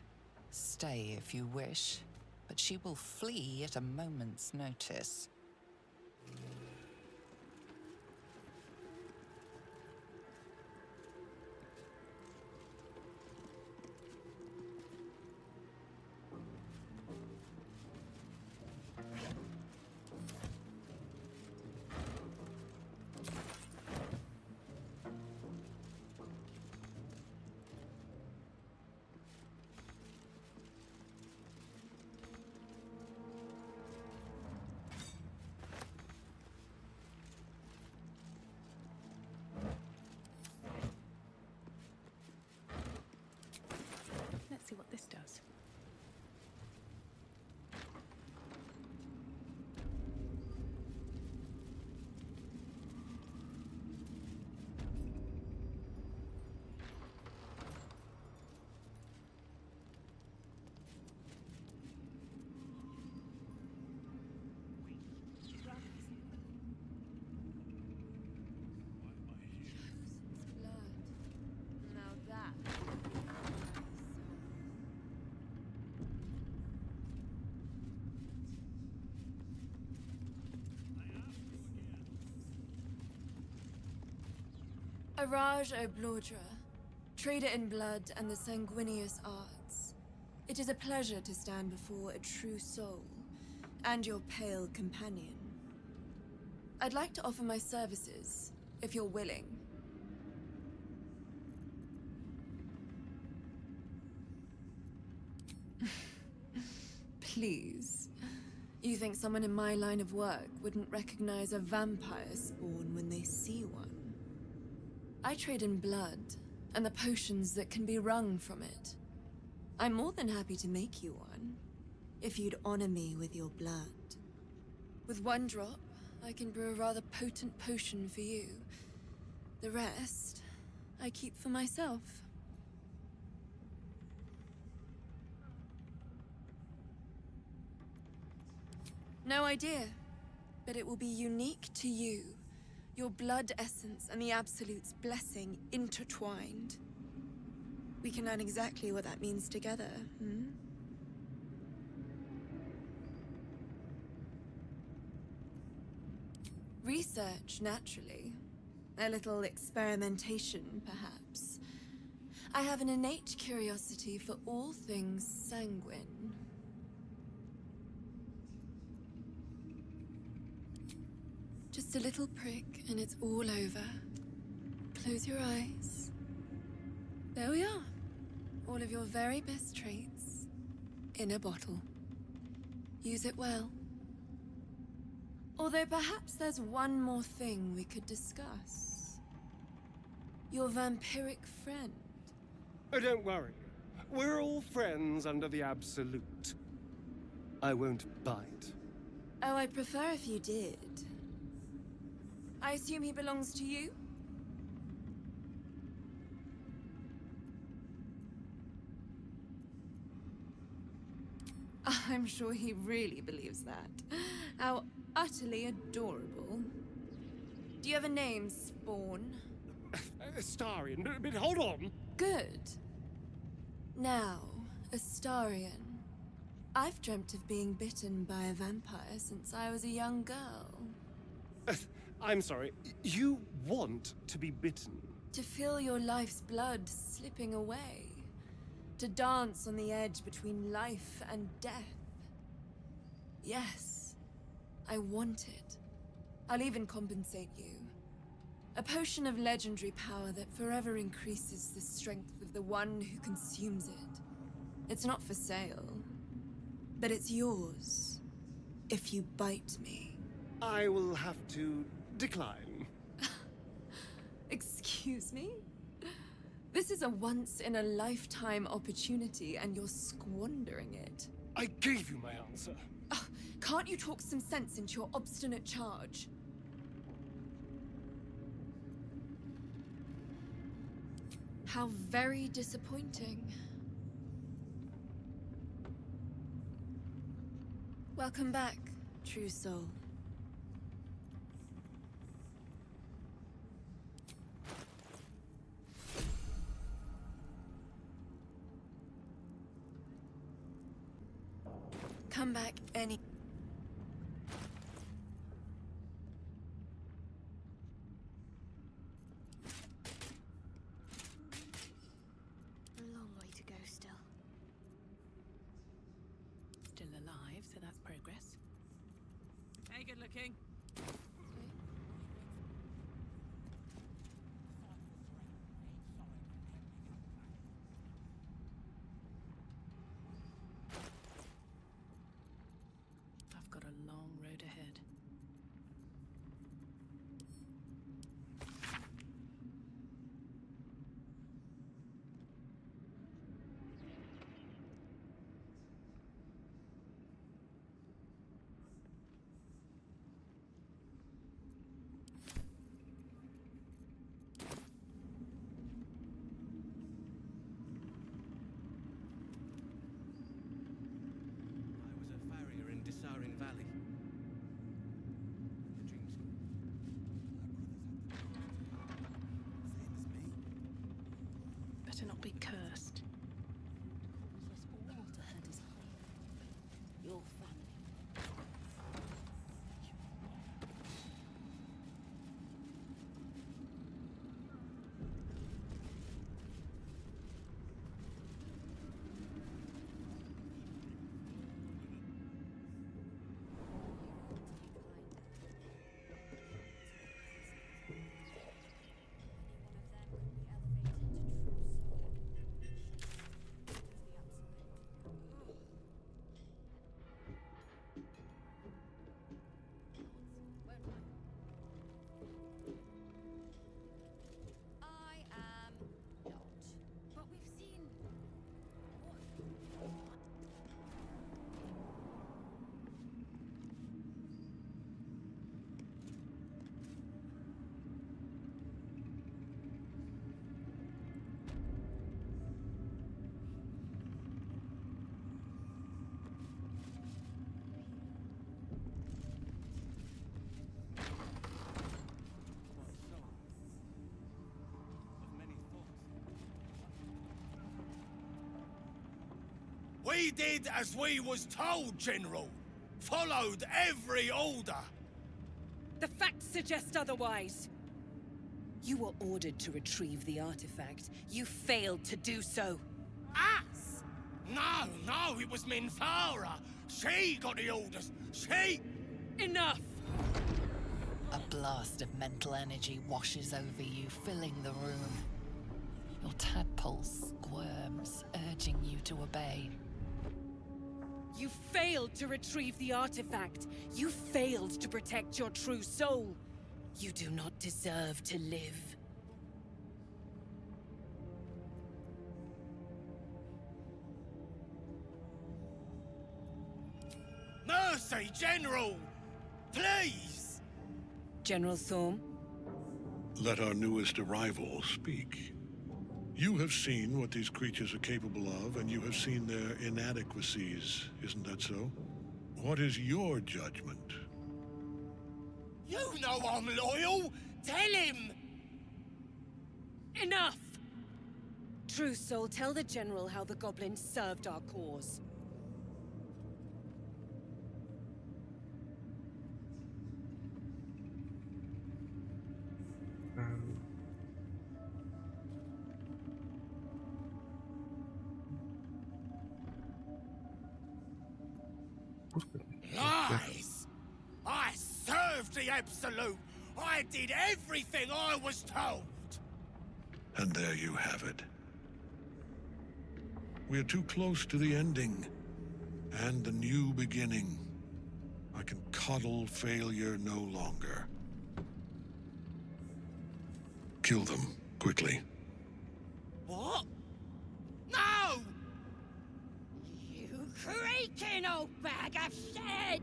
Stay if you wish, but she will flee at a moment's notice. Araj Oblodra, trader in blood and the sanguineous arts. It is a pleasure to stand before a true soul, and your pale companion. I'd like to offer my services, if you're willing. Please. You think someone in my line of work wouldn't recognize a vampire spawn when they see one? I trade in blood, and the potions that can be wrung from it. I'm more than happy to make you one, if you'd honor me with your blood. With one drop, I can brew a rather potent potion for you. The rest, I keep for myself. No idea, but it will be unique to you. Your blood essence and the Absolute's blessing intertwined. We can learn exactly what that means together, hmm? Research, naturally. A little experimentation, perhaps. I have an innate curiosity for all things sanguine. Just a little prick, and it's all over. Close your eyes. There we are. All of your very best traits in a bottle. Use it well. Although perhaps there's one more thing we could discuss. Your vampiric friend. Oh, don't worry. We're all friends under the Absolute. I won't bite. Oh, I'd prefer if you did. I assume he belongs to you? I'm sure he really believes that. How utterly adorable. Do you have a name, Spawn? Astarion, but hold on. Good. Now, Astarion. I've dreamt of being bitten by a vampire since I was a young girl. I'm sorry, you want to be bitten? To feel your life's blood slipping away. To dance on the edge between life and death. Yes, I want it. I'll even compensate you. A potion of legendary power that forever increases the strength of the one who consumes it. It's not for sale, but it's yours if you bite me. I will have to decline. Excuse me? This is a once-in-a-lifetime opportunity, and you're squandering it. I gave you my answer. Can't you talk some sense into your obstinate charge? How very disappointing. Welcome back, true soul. Come back any... A long way to go still. Still alive, so that's progress. Hey, good looking. I've got a long road ahead. Valley. Better not be cursed. Your family. We did as we was told, General. Followed every order. The facts suggest otherwise. You were ordered to retrieve the artifact. You failed to do so. Us? No, it was Minthara. She got the orders. She... Enough! A blast of mental energy washes over you, filling the room. Your tadpole squirms, urging you to obey. You failed to retrieve the artifact. You failed to protect your true soul. You do not deserve to live. Mercy, General! Please! General Thorm? Let our newest arrival speak. You have seen what these creatures are capable of, and you have seen their inadequacies, isn't that so? What is your judgment? You know I'm loyal! Tell him! Enough! True Soul, tell the General how the goblins served our cause. Lies! I served the Absolute! I did everything I was told! And there you have it. We are too close to the ending, and the new beginning. I can coddle failure no longer. Kill them, quickly. What? No! You creaking old bag of shit!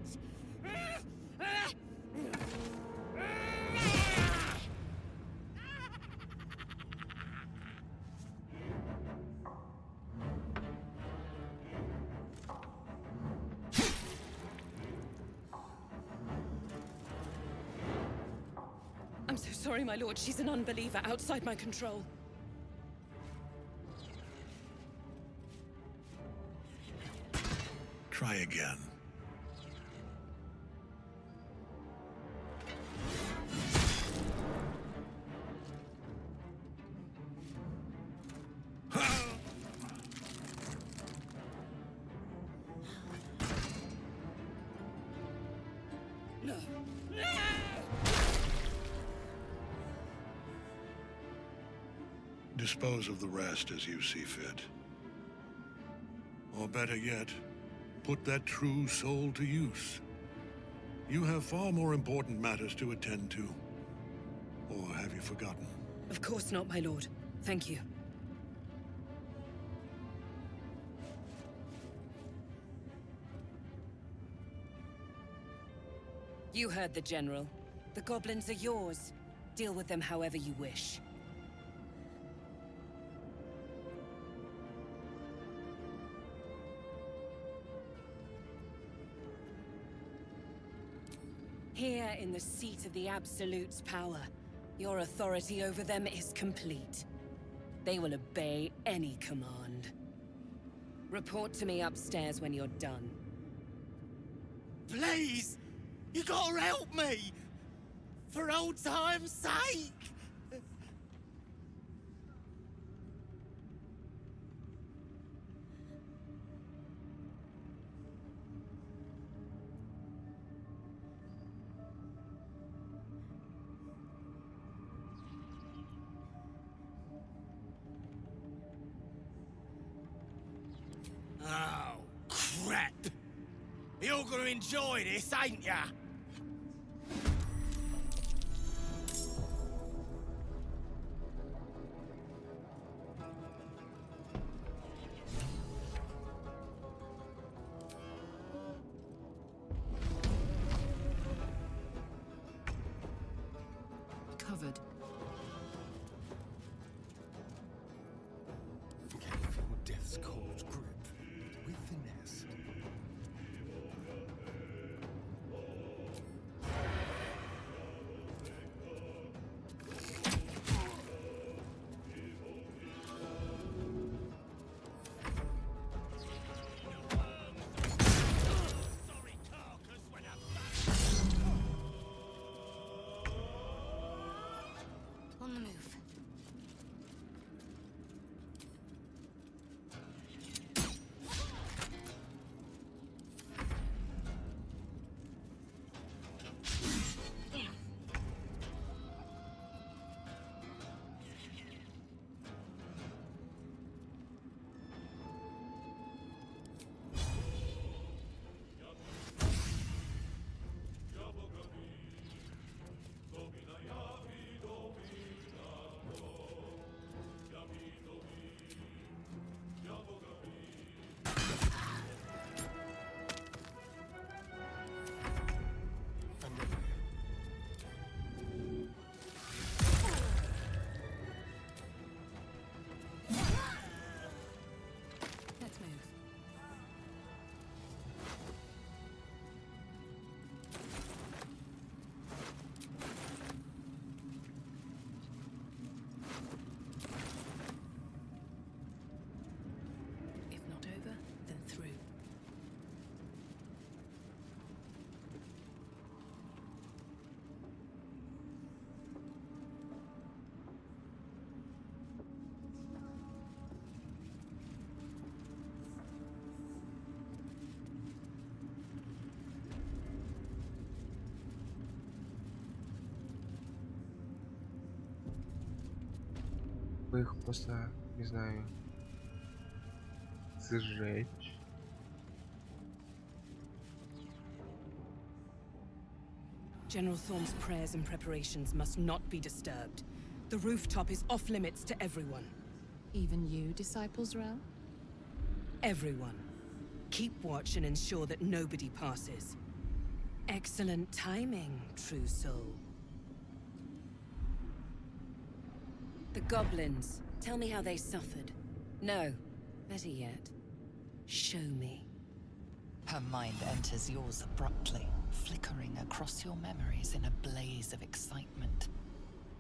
I'm so sorry, my lord. She's an unbeliever outside my control. Try again. No. Dispose of the rest as you see fit. Or better yet, put that true soul to use. You have far more important matters to attend to. Or have you forgotten? Of course not, my lord. Thank you. You heard the General. The goblins are yours. Deal with them however you wish. Here in the seat of the Absolute's power, your authority over them is complete. They will obey any command. Report to me upstairs when you're done. Please! You gotta help me! For old time's sake! Oh, crap! You're gonna enjoy this, ain't ya? Covered. Can feel death's cold grip, but with finesse. бы их просто, не знаю, сжечь. General Thorm's prayers and preparations must not be disturbed. The rooftop is off limits to everyone. Even you, Disciples Realm? Everyone. Keep watch and ensure that nobody passes. Excellent timing, true soul. The goblins. Tell me how they suffered. No, better yet, show me. Her mind enters yours abruptly, flickering across your memories in a blaze of excitement.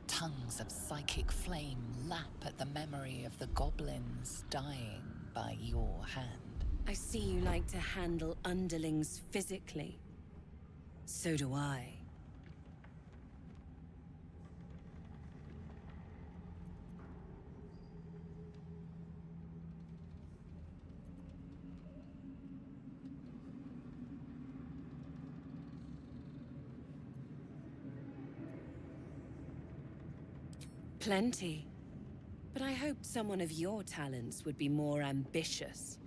Tongues of psychic flame lap at the memory of the goblins dying by your hand. I see you like to handle underlings physically. So do I. Plenty. But I hoped someone of your talents would be more ambitious.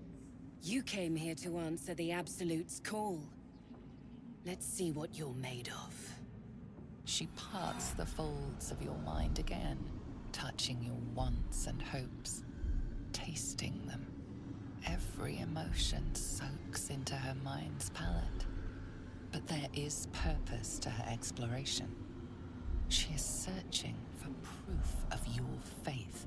You came here to answer the Absolute's call. Let's see what you're made of. She parts the folds of your mind again, touching your wants and hopes, tasting them. Every emotion soaks into her mind's palette. But there is purpose to her exploration. She is searching for proof of your faith.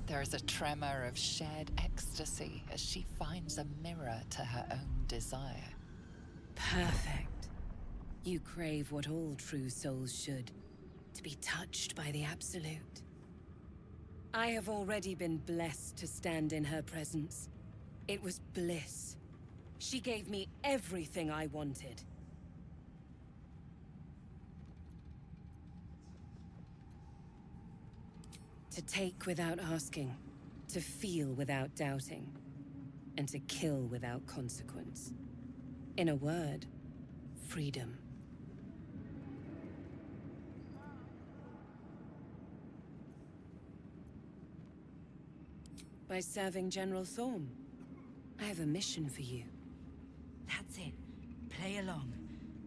There is a tremor of shared ecstasy as she finds a mirror to her own desire. Perfect. You crave what all true souls should, to be touched by the Absolute. I have already been blessed to stand in her presence. It was bliss. She gave me everything I wanted. To take without asking, to feel without doubting, and to kill without consequence. In a word, freedom. By serving General Thorm, I have a mission for you. That's it. Play along.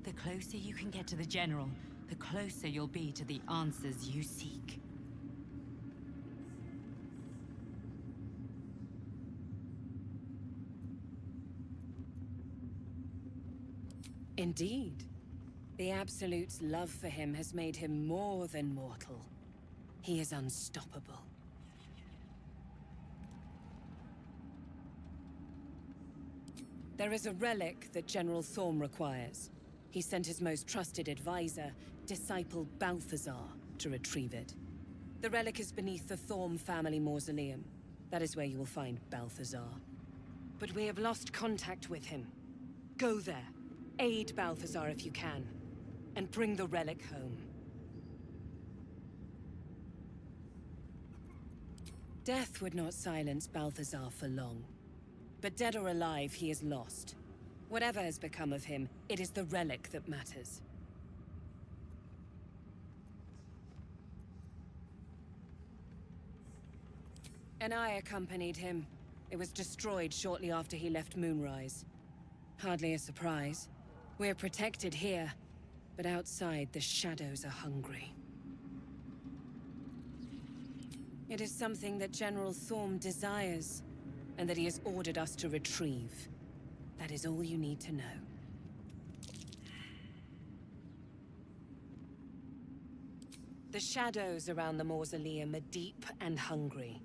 The closer you can get to the General, the closer you'll be to the answers you seek. Indeed. The Absolute's love for him has made him more than mortal. He is unstoppable. There is a relic that General Thorm requires. He sent his most trusted advisor, disciple Balthazar, to retrieve it. The relic is beneath the Thorm family mausoleum. That is where you will find Balthazar. But we have lost contact with him. Go there. Aid Balthazar if you can, and bring the relic home. Death would not silence Balthazar for long. But dead or alive, he is lost. Whatever has become of him, it is the relic that matters. And I accompanied him. It was destroyed shortly after he left Moonrise. Hardly a surprise. We're protected here, but outside the shadows are hungry. It is something that General Thorm desires, and that he has ordered us to retrieve. That is all you need to know. The shadows around the mausoleum are deep and hungry.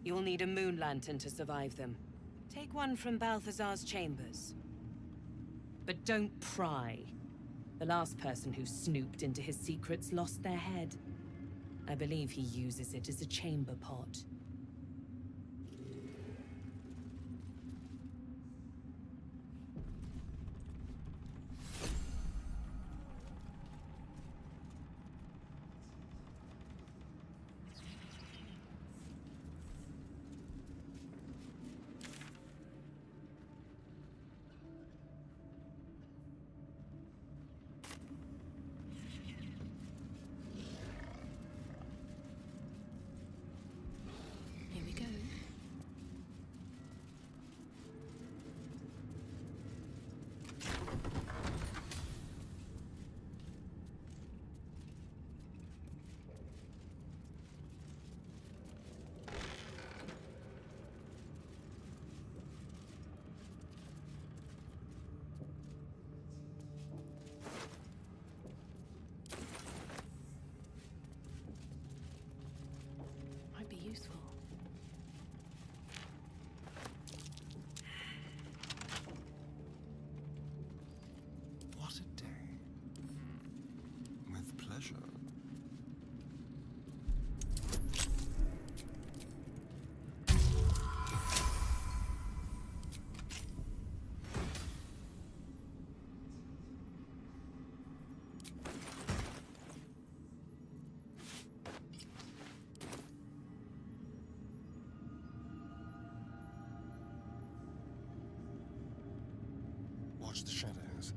You'll need a moon lantern to survive them. Take one from Balthazar's chambers. But don't pry. The last person who snooped into his secrets lost their head. I believe he uses it as a chamber pot. Here we go. Might be useful. What a day. With pleasure. Watch the shadows.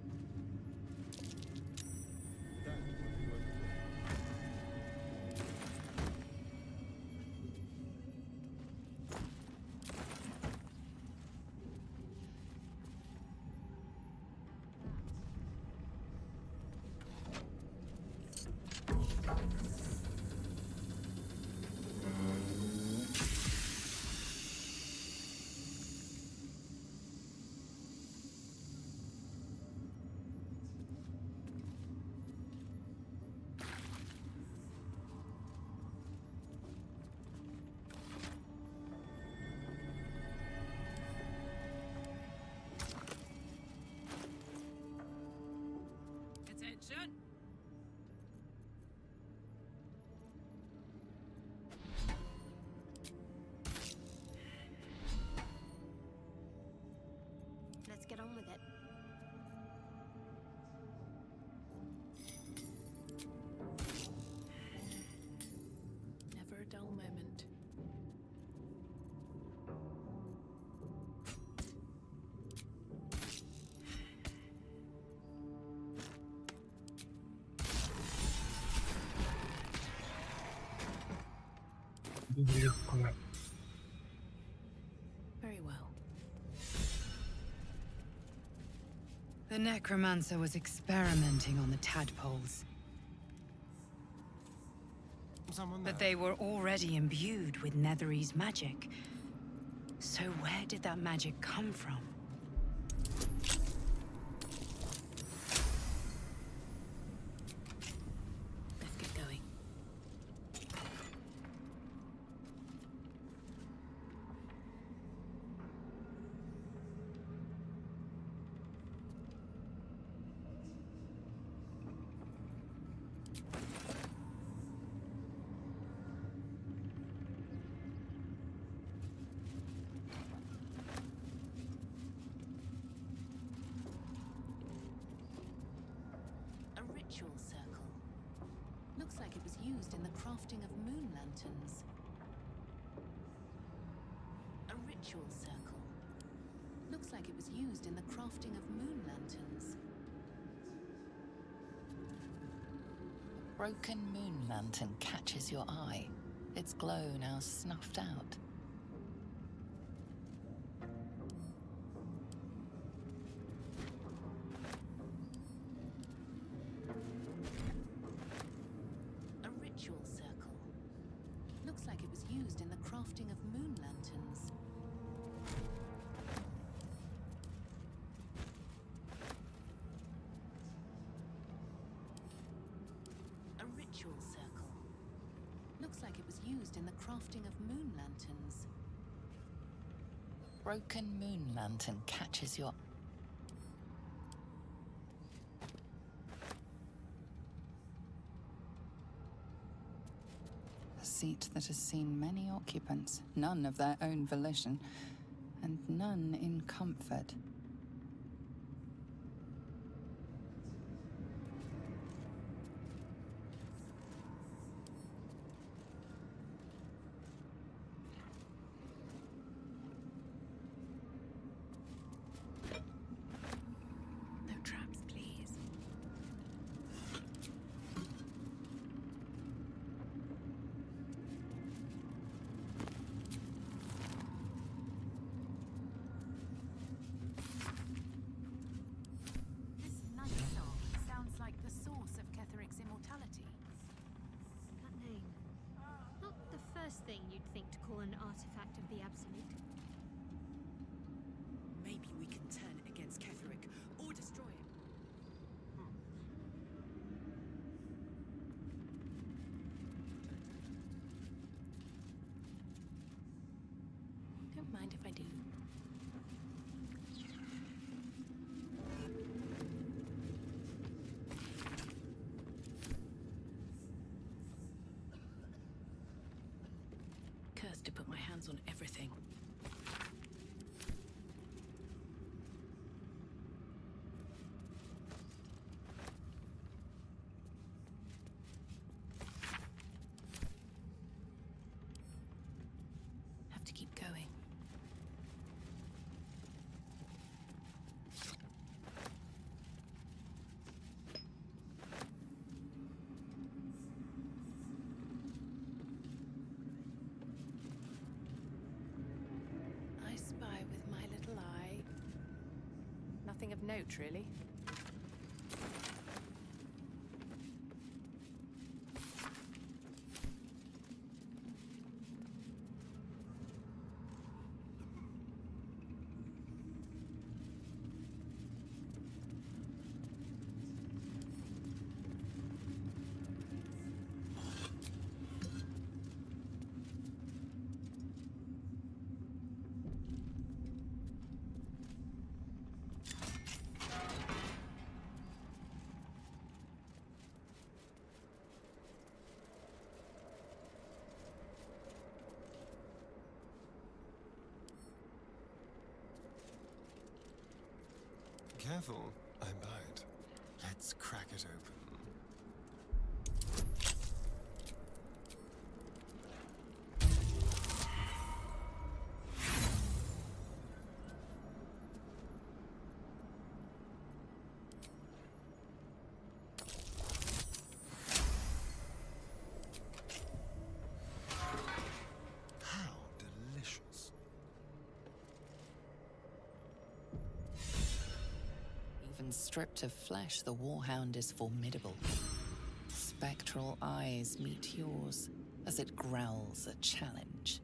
Attention! Let's get on with it. Never a dull moment. Very well. The necromancer was experimenting on the tadpoles. But they were already imbued with Netherese magic. So where did that magic come from? Let's get going. A ritual circle. Looks like it was used in the crafting of moon lanterns. A ritual circle. Looks like it was used in the crafting of moon lanterns. A broken moon lantern catches your eye. Its glow now snuffed out. A ritual circle. Looks like it was used in the crafting of moon lanterns. A ritual circle. Looks like it was used in the crafting of moon lanterns. Broken moon lantern catches your... A seat that has seen many occupants, none of their own volition, and none in comfort. No traps, please. This night song sounds like the source of Ketheric's immortality. That name. Not the first thing you'd think to call an artifact of the Absolute. Maybe we can turn it against Ketheric or destroy it. Don't mind if I do. Cursed to put my hands on everything. Have to keep going. I spy with my little eye. Nothing of note, really. Careful, I bite. Let's crack it open. How delicious. Even stripped of flesh, the warhound is formidable. Spectral eyes meet yours as it growls a challenge.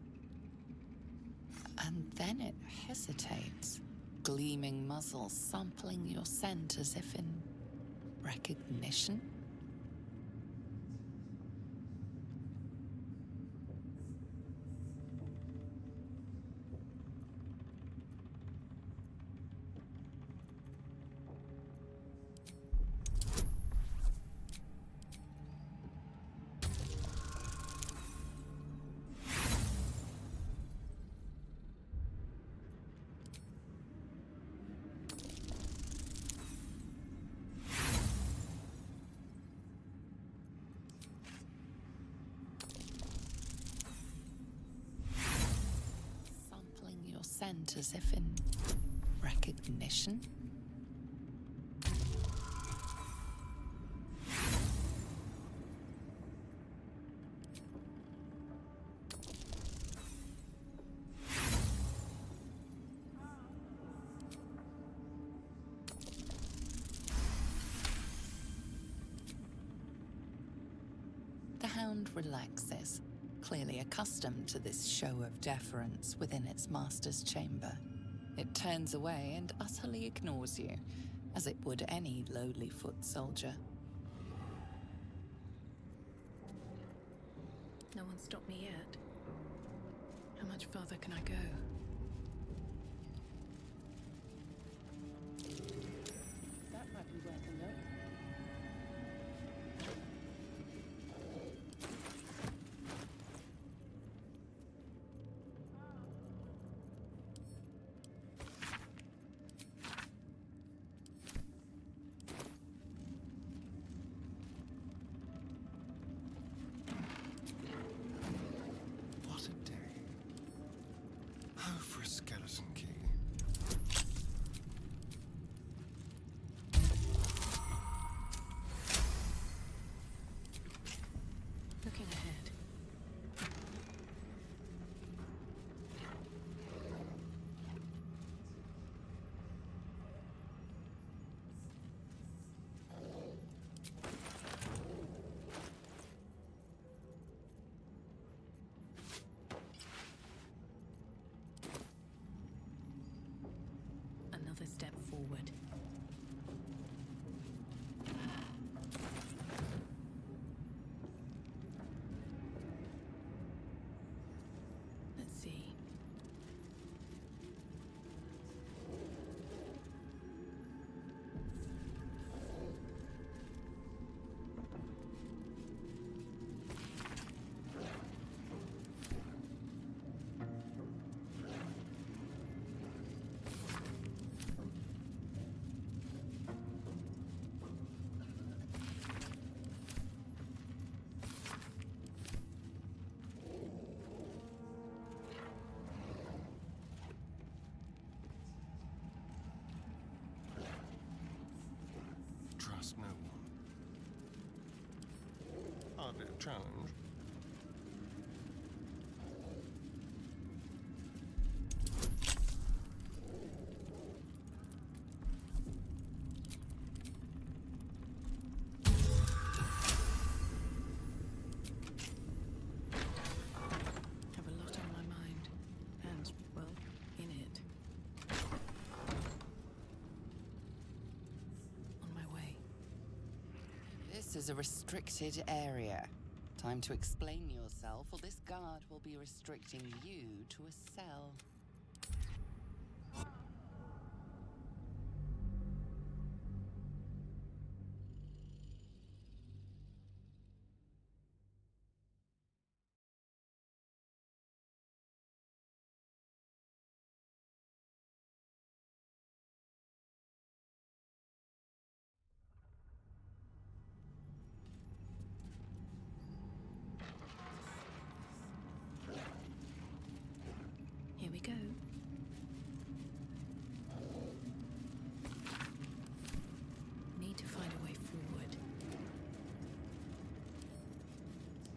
And then it hesitates, gleaming muzzle sampling your scent as if in recognition. Scent as if in recognition. The hound relaxes, clearly accustomed to this show of deference within its master's chamber. It turns away and utterly ignores you, as it would any lowly foot soldier. No one stopped me yet. How much further can I go? That might be worth a look. Oh, for a skeleton key. Looking ahead. Another step forward. Let's see. Trust no one. Hardly a challenge. Have a lot on my mind. And, well, in it. On my way. This is a restricted area. Time to explain yourself, or this guard will be restricting you to a cell. Here we go. Need to find a way forward.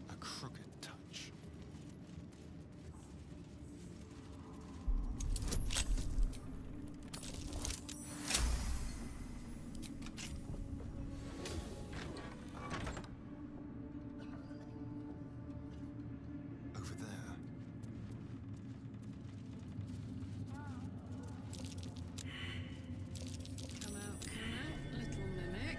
A crooked touch. Over there. Come out, little mimic.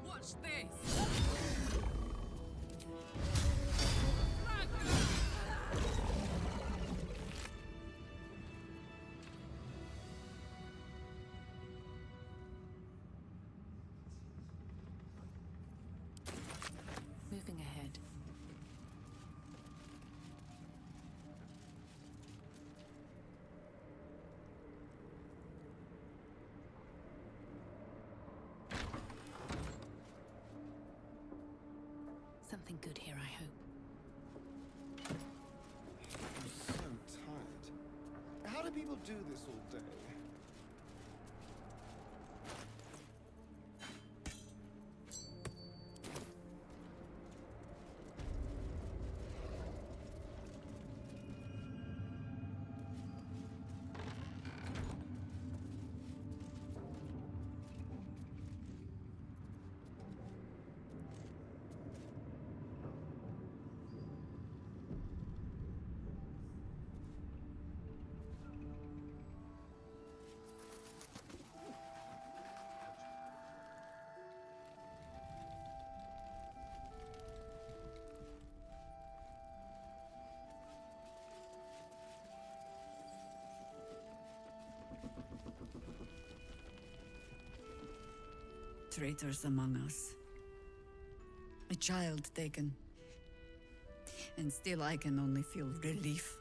Watch this. Moving ahead. Something good here, I hope. I'm so tired. How do people do this all day? traitors among us. A child taken. And still I can only feel relief.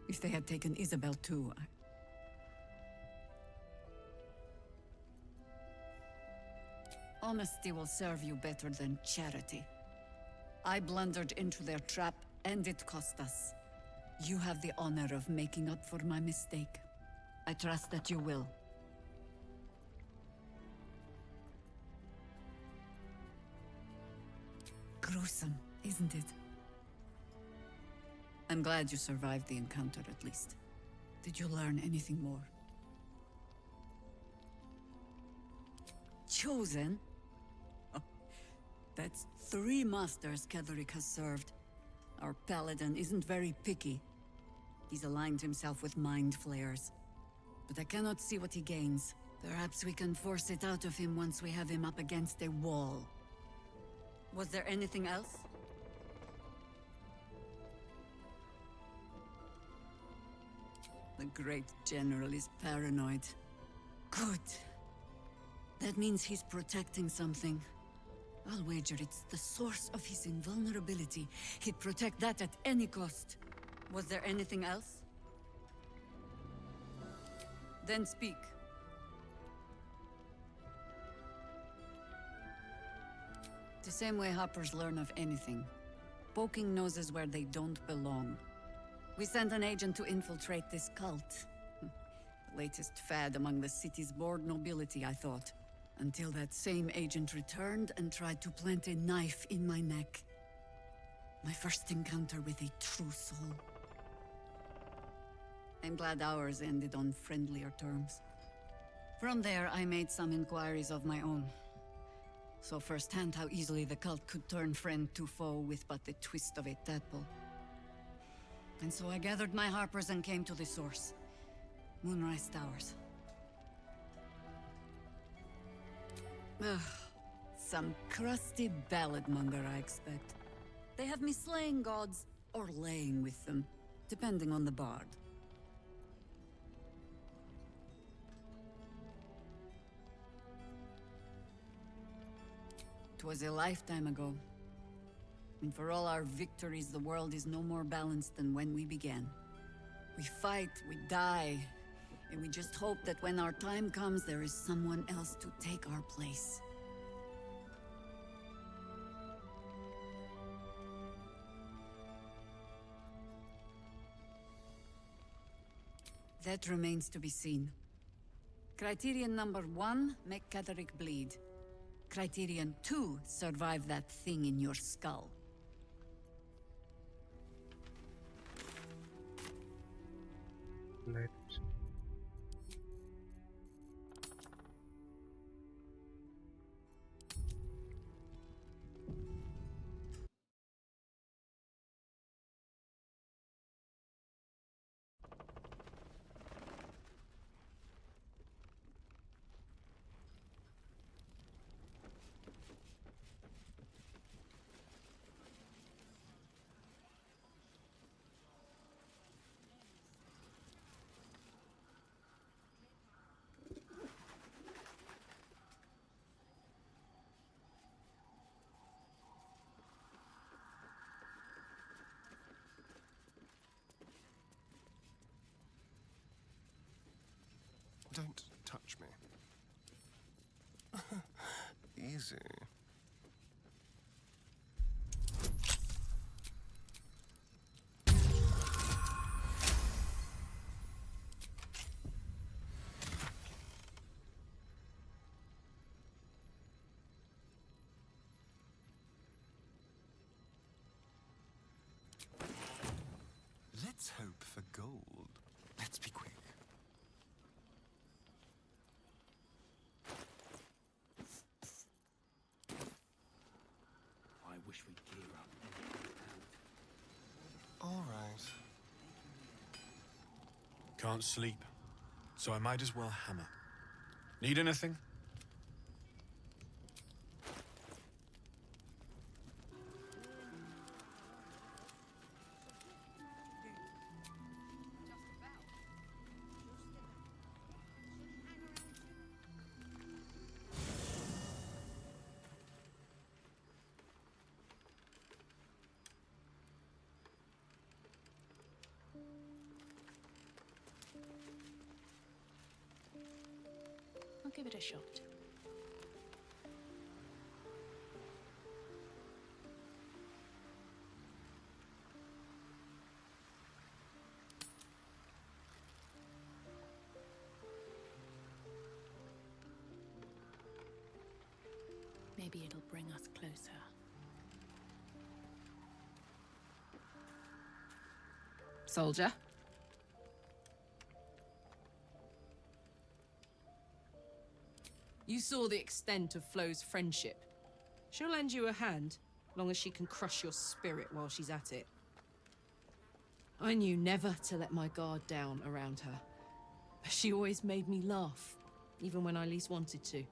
If they had taken Isabel too, Honesty will serve you better than charity. I blundered into their trap, and it cost us. You have the honor of making up for my mistake. I trust that you will. Gruesome, isn't it? I'm glad you survived the encounter, at least. Did you learn anything more? Chosen? Oh, that's 3 masters Ketherick has served. Our paladin isn't very picky. He's aligned himself with mind flayers. But I cannot see what he gains. Perhaps we can force it out of him once we have him up against a wall. Was there anything else? The great general is paranoid. Good. That means he's protecting something. I'll wager it's the source of his invulnerability. He'd protect that at any cost. Was there anything else? Then speak. The same way hoppers learn of anything. Poking noses where they don't belong. We sent an agent to infiltrate this cult. The latest fad among the city's bored nobility, I thought. Until that same agent returned and tried to plant a knife in my neck. My first encounter with a true soul. I'm glad ours ended on friendlier terms. From there, I made some inquiries of my own. Saw firsthand how easily the cult could turn friend to foe with but the twist of a tadpole. And so I gathered my harpers and came to the source. Moonrise Towers. Ugh, some crusty ballad monger, I expect. They have me slaying gods, or laying with them, depending on the bard. 'Twas a lifetime ago. And for all our victories, the world is no more balanced than when we began. We fight, we die, and we just hope that when our time comes, there is someone else to take our place. That remains to be seen. Criterion number 1, make Ketherick bleed. Criterion 2, survive that thing in your skull. Don't touch me. Easy. Let's hope for gold. Let's be quick. I wish we'd gear up. All right. Can't sleep, so I might as well hammer. Need anything? earshot. Maybe it'll bring us closer. Soldier. You saw the extent of Flo's friendship. She'll lend you a hand, long as she can crush your spirit while she's at it. I knew never to let my guard down around her. She always made me laugh, even when I least wanted to.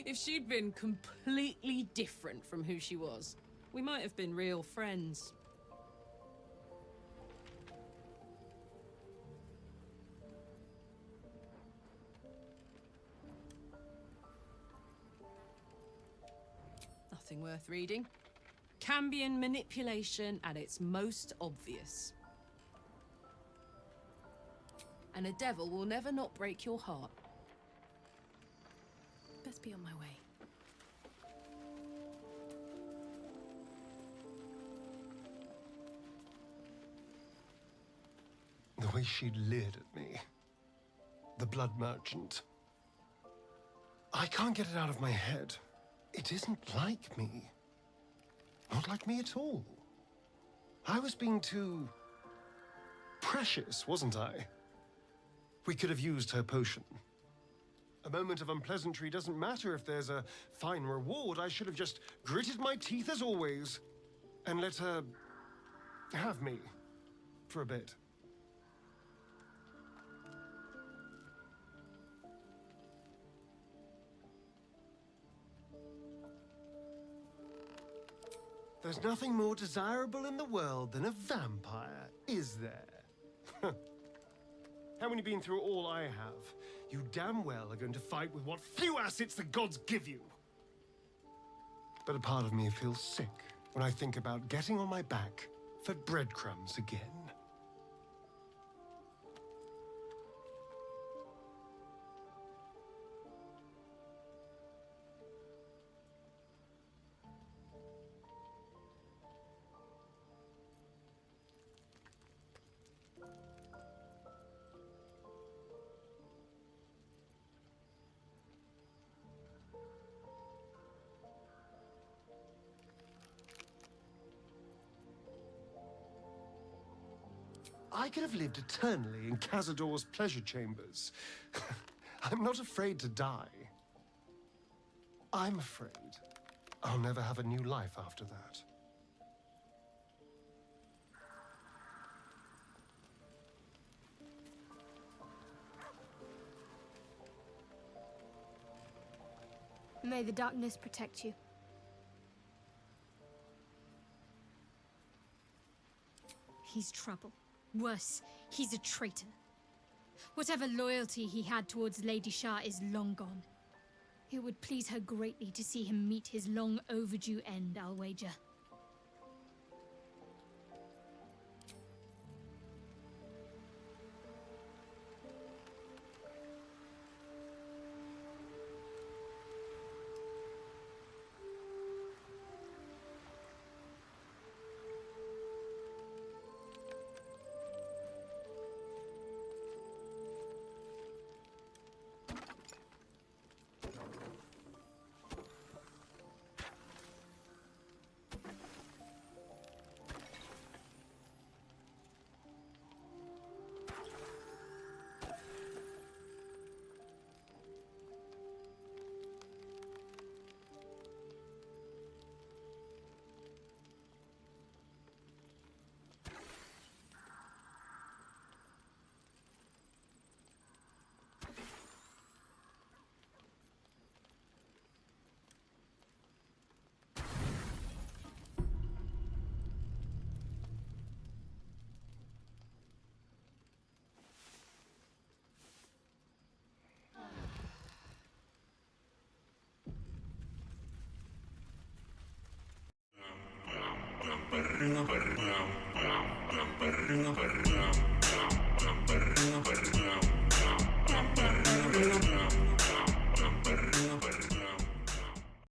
If she'd been completely different from who she was, we might have been real friends. Nothing worth reading. Cambion manipulation at its most obvious. And a devil will never not break your heart. Best be on my way. The way she leered at me. The blood merchant. I can't get it out of my head. It isn't like me. Not like me at all. I was being too precious, wasn't I? We could have used her potion. A moment of unpleasantry doesn't matter if there's a fine reward. I should have just gritted my teeth as always and let her have me for a bit. There's nothing more desirable in the world than a vampire, is there? Having been through all I have, you damn well are going to fight with what few assets the gods give you. But a part of me feels sick when I think about getting on my back for breadcrumbs again. I could have lived eternally in Cazador's pleasure chambers. I'm not afraid to die. I'm afraid I'll never have a new life after that. May the darkness protect you. He's trouble. Worse, he's a traitor. Whatever loyalty he had towards Lady Shah is long gone. It would please her greatly to see him meet his long overdue end, I'll wager.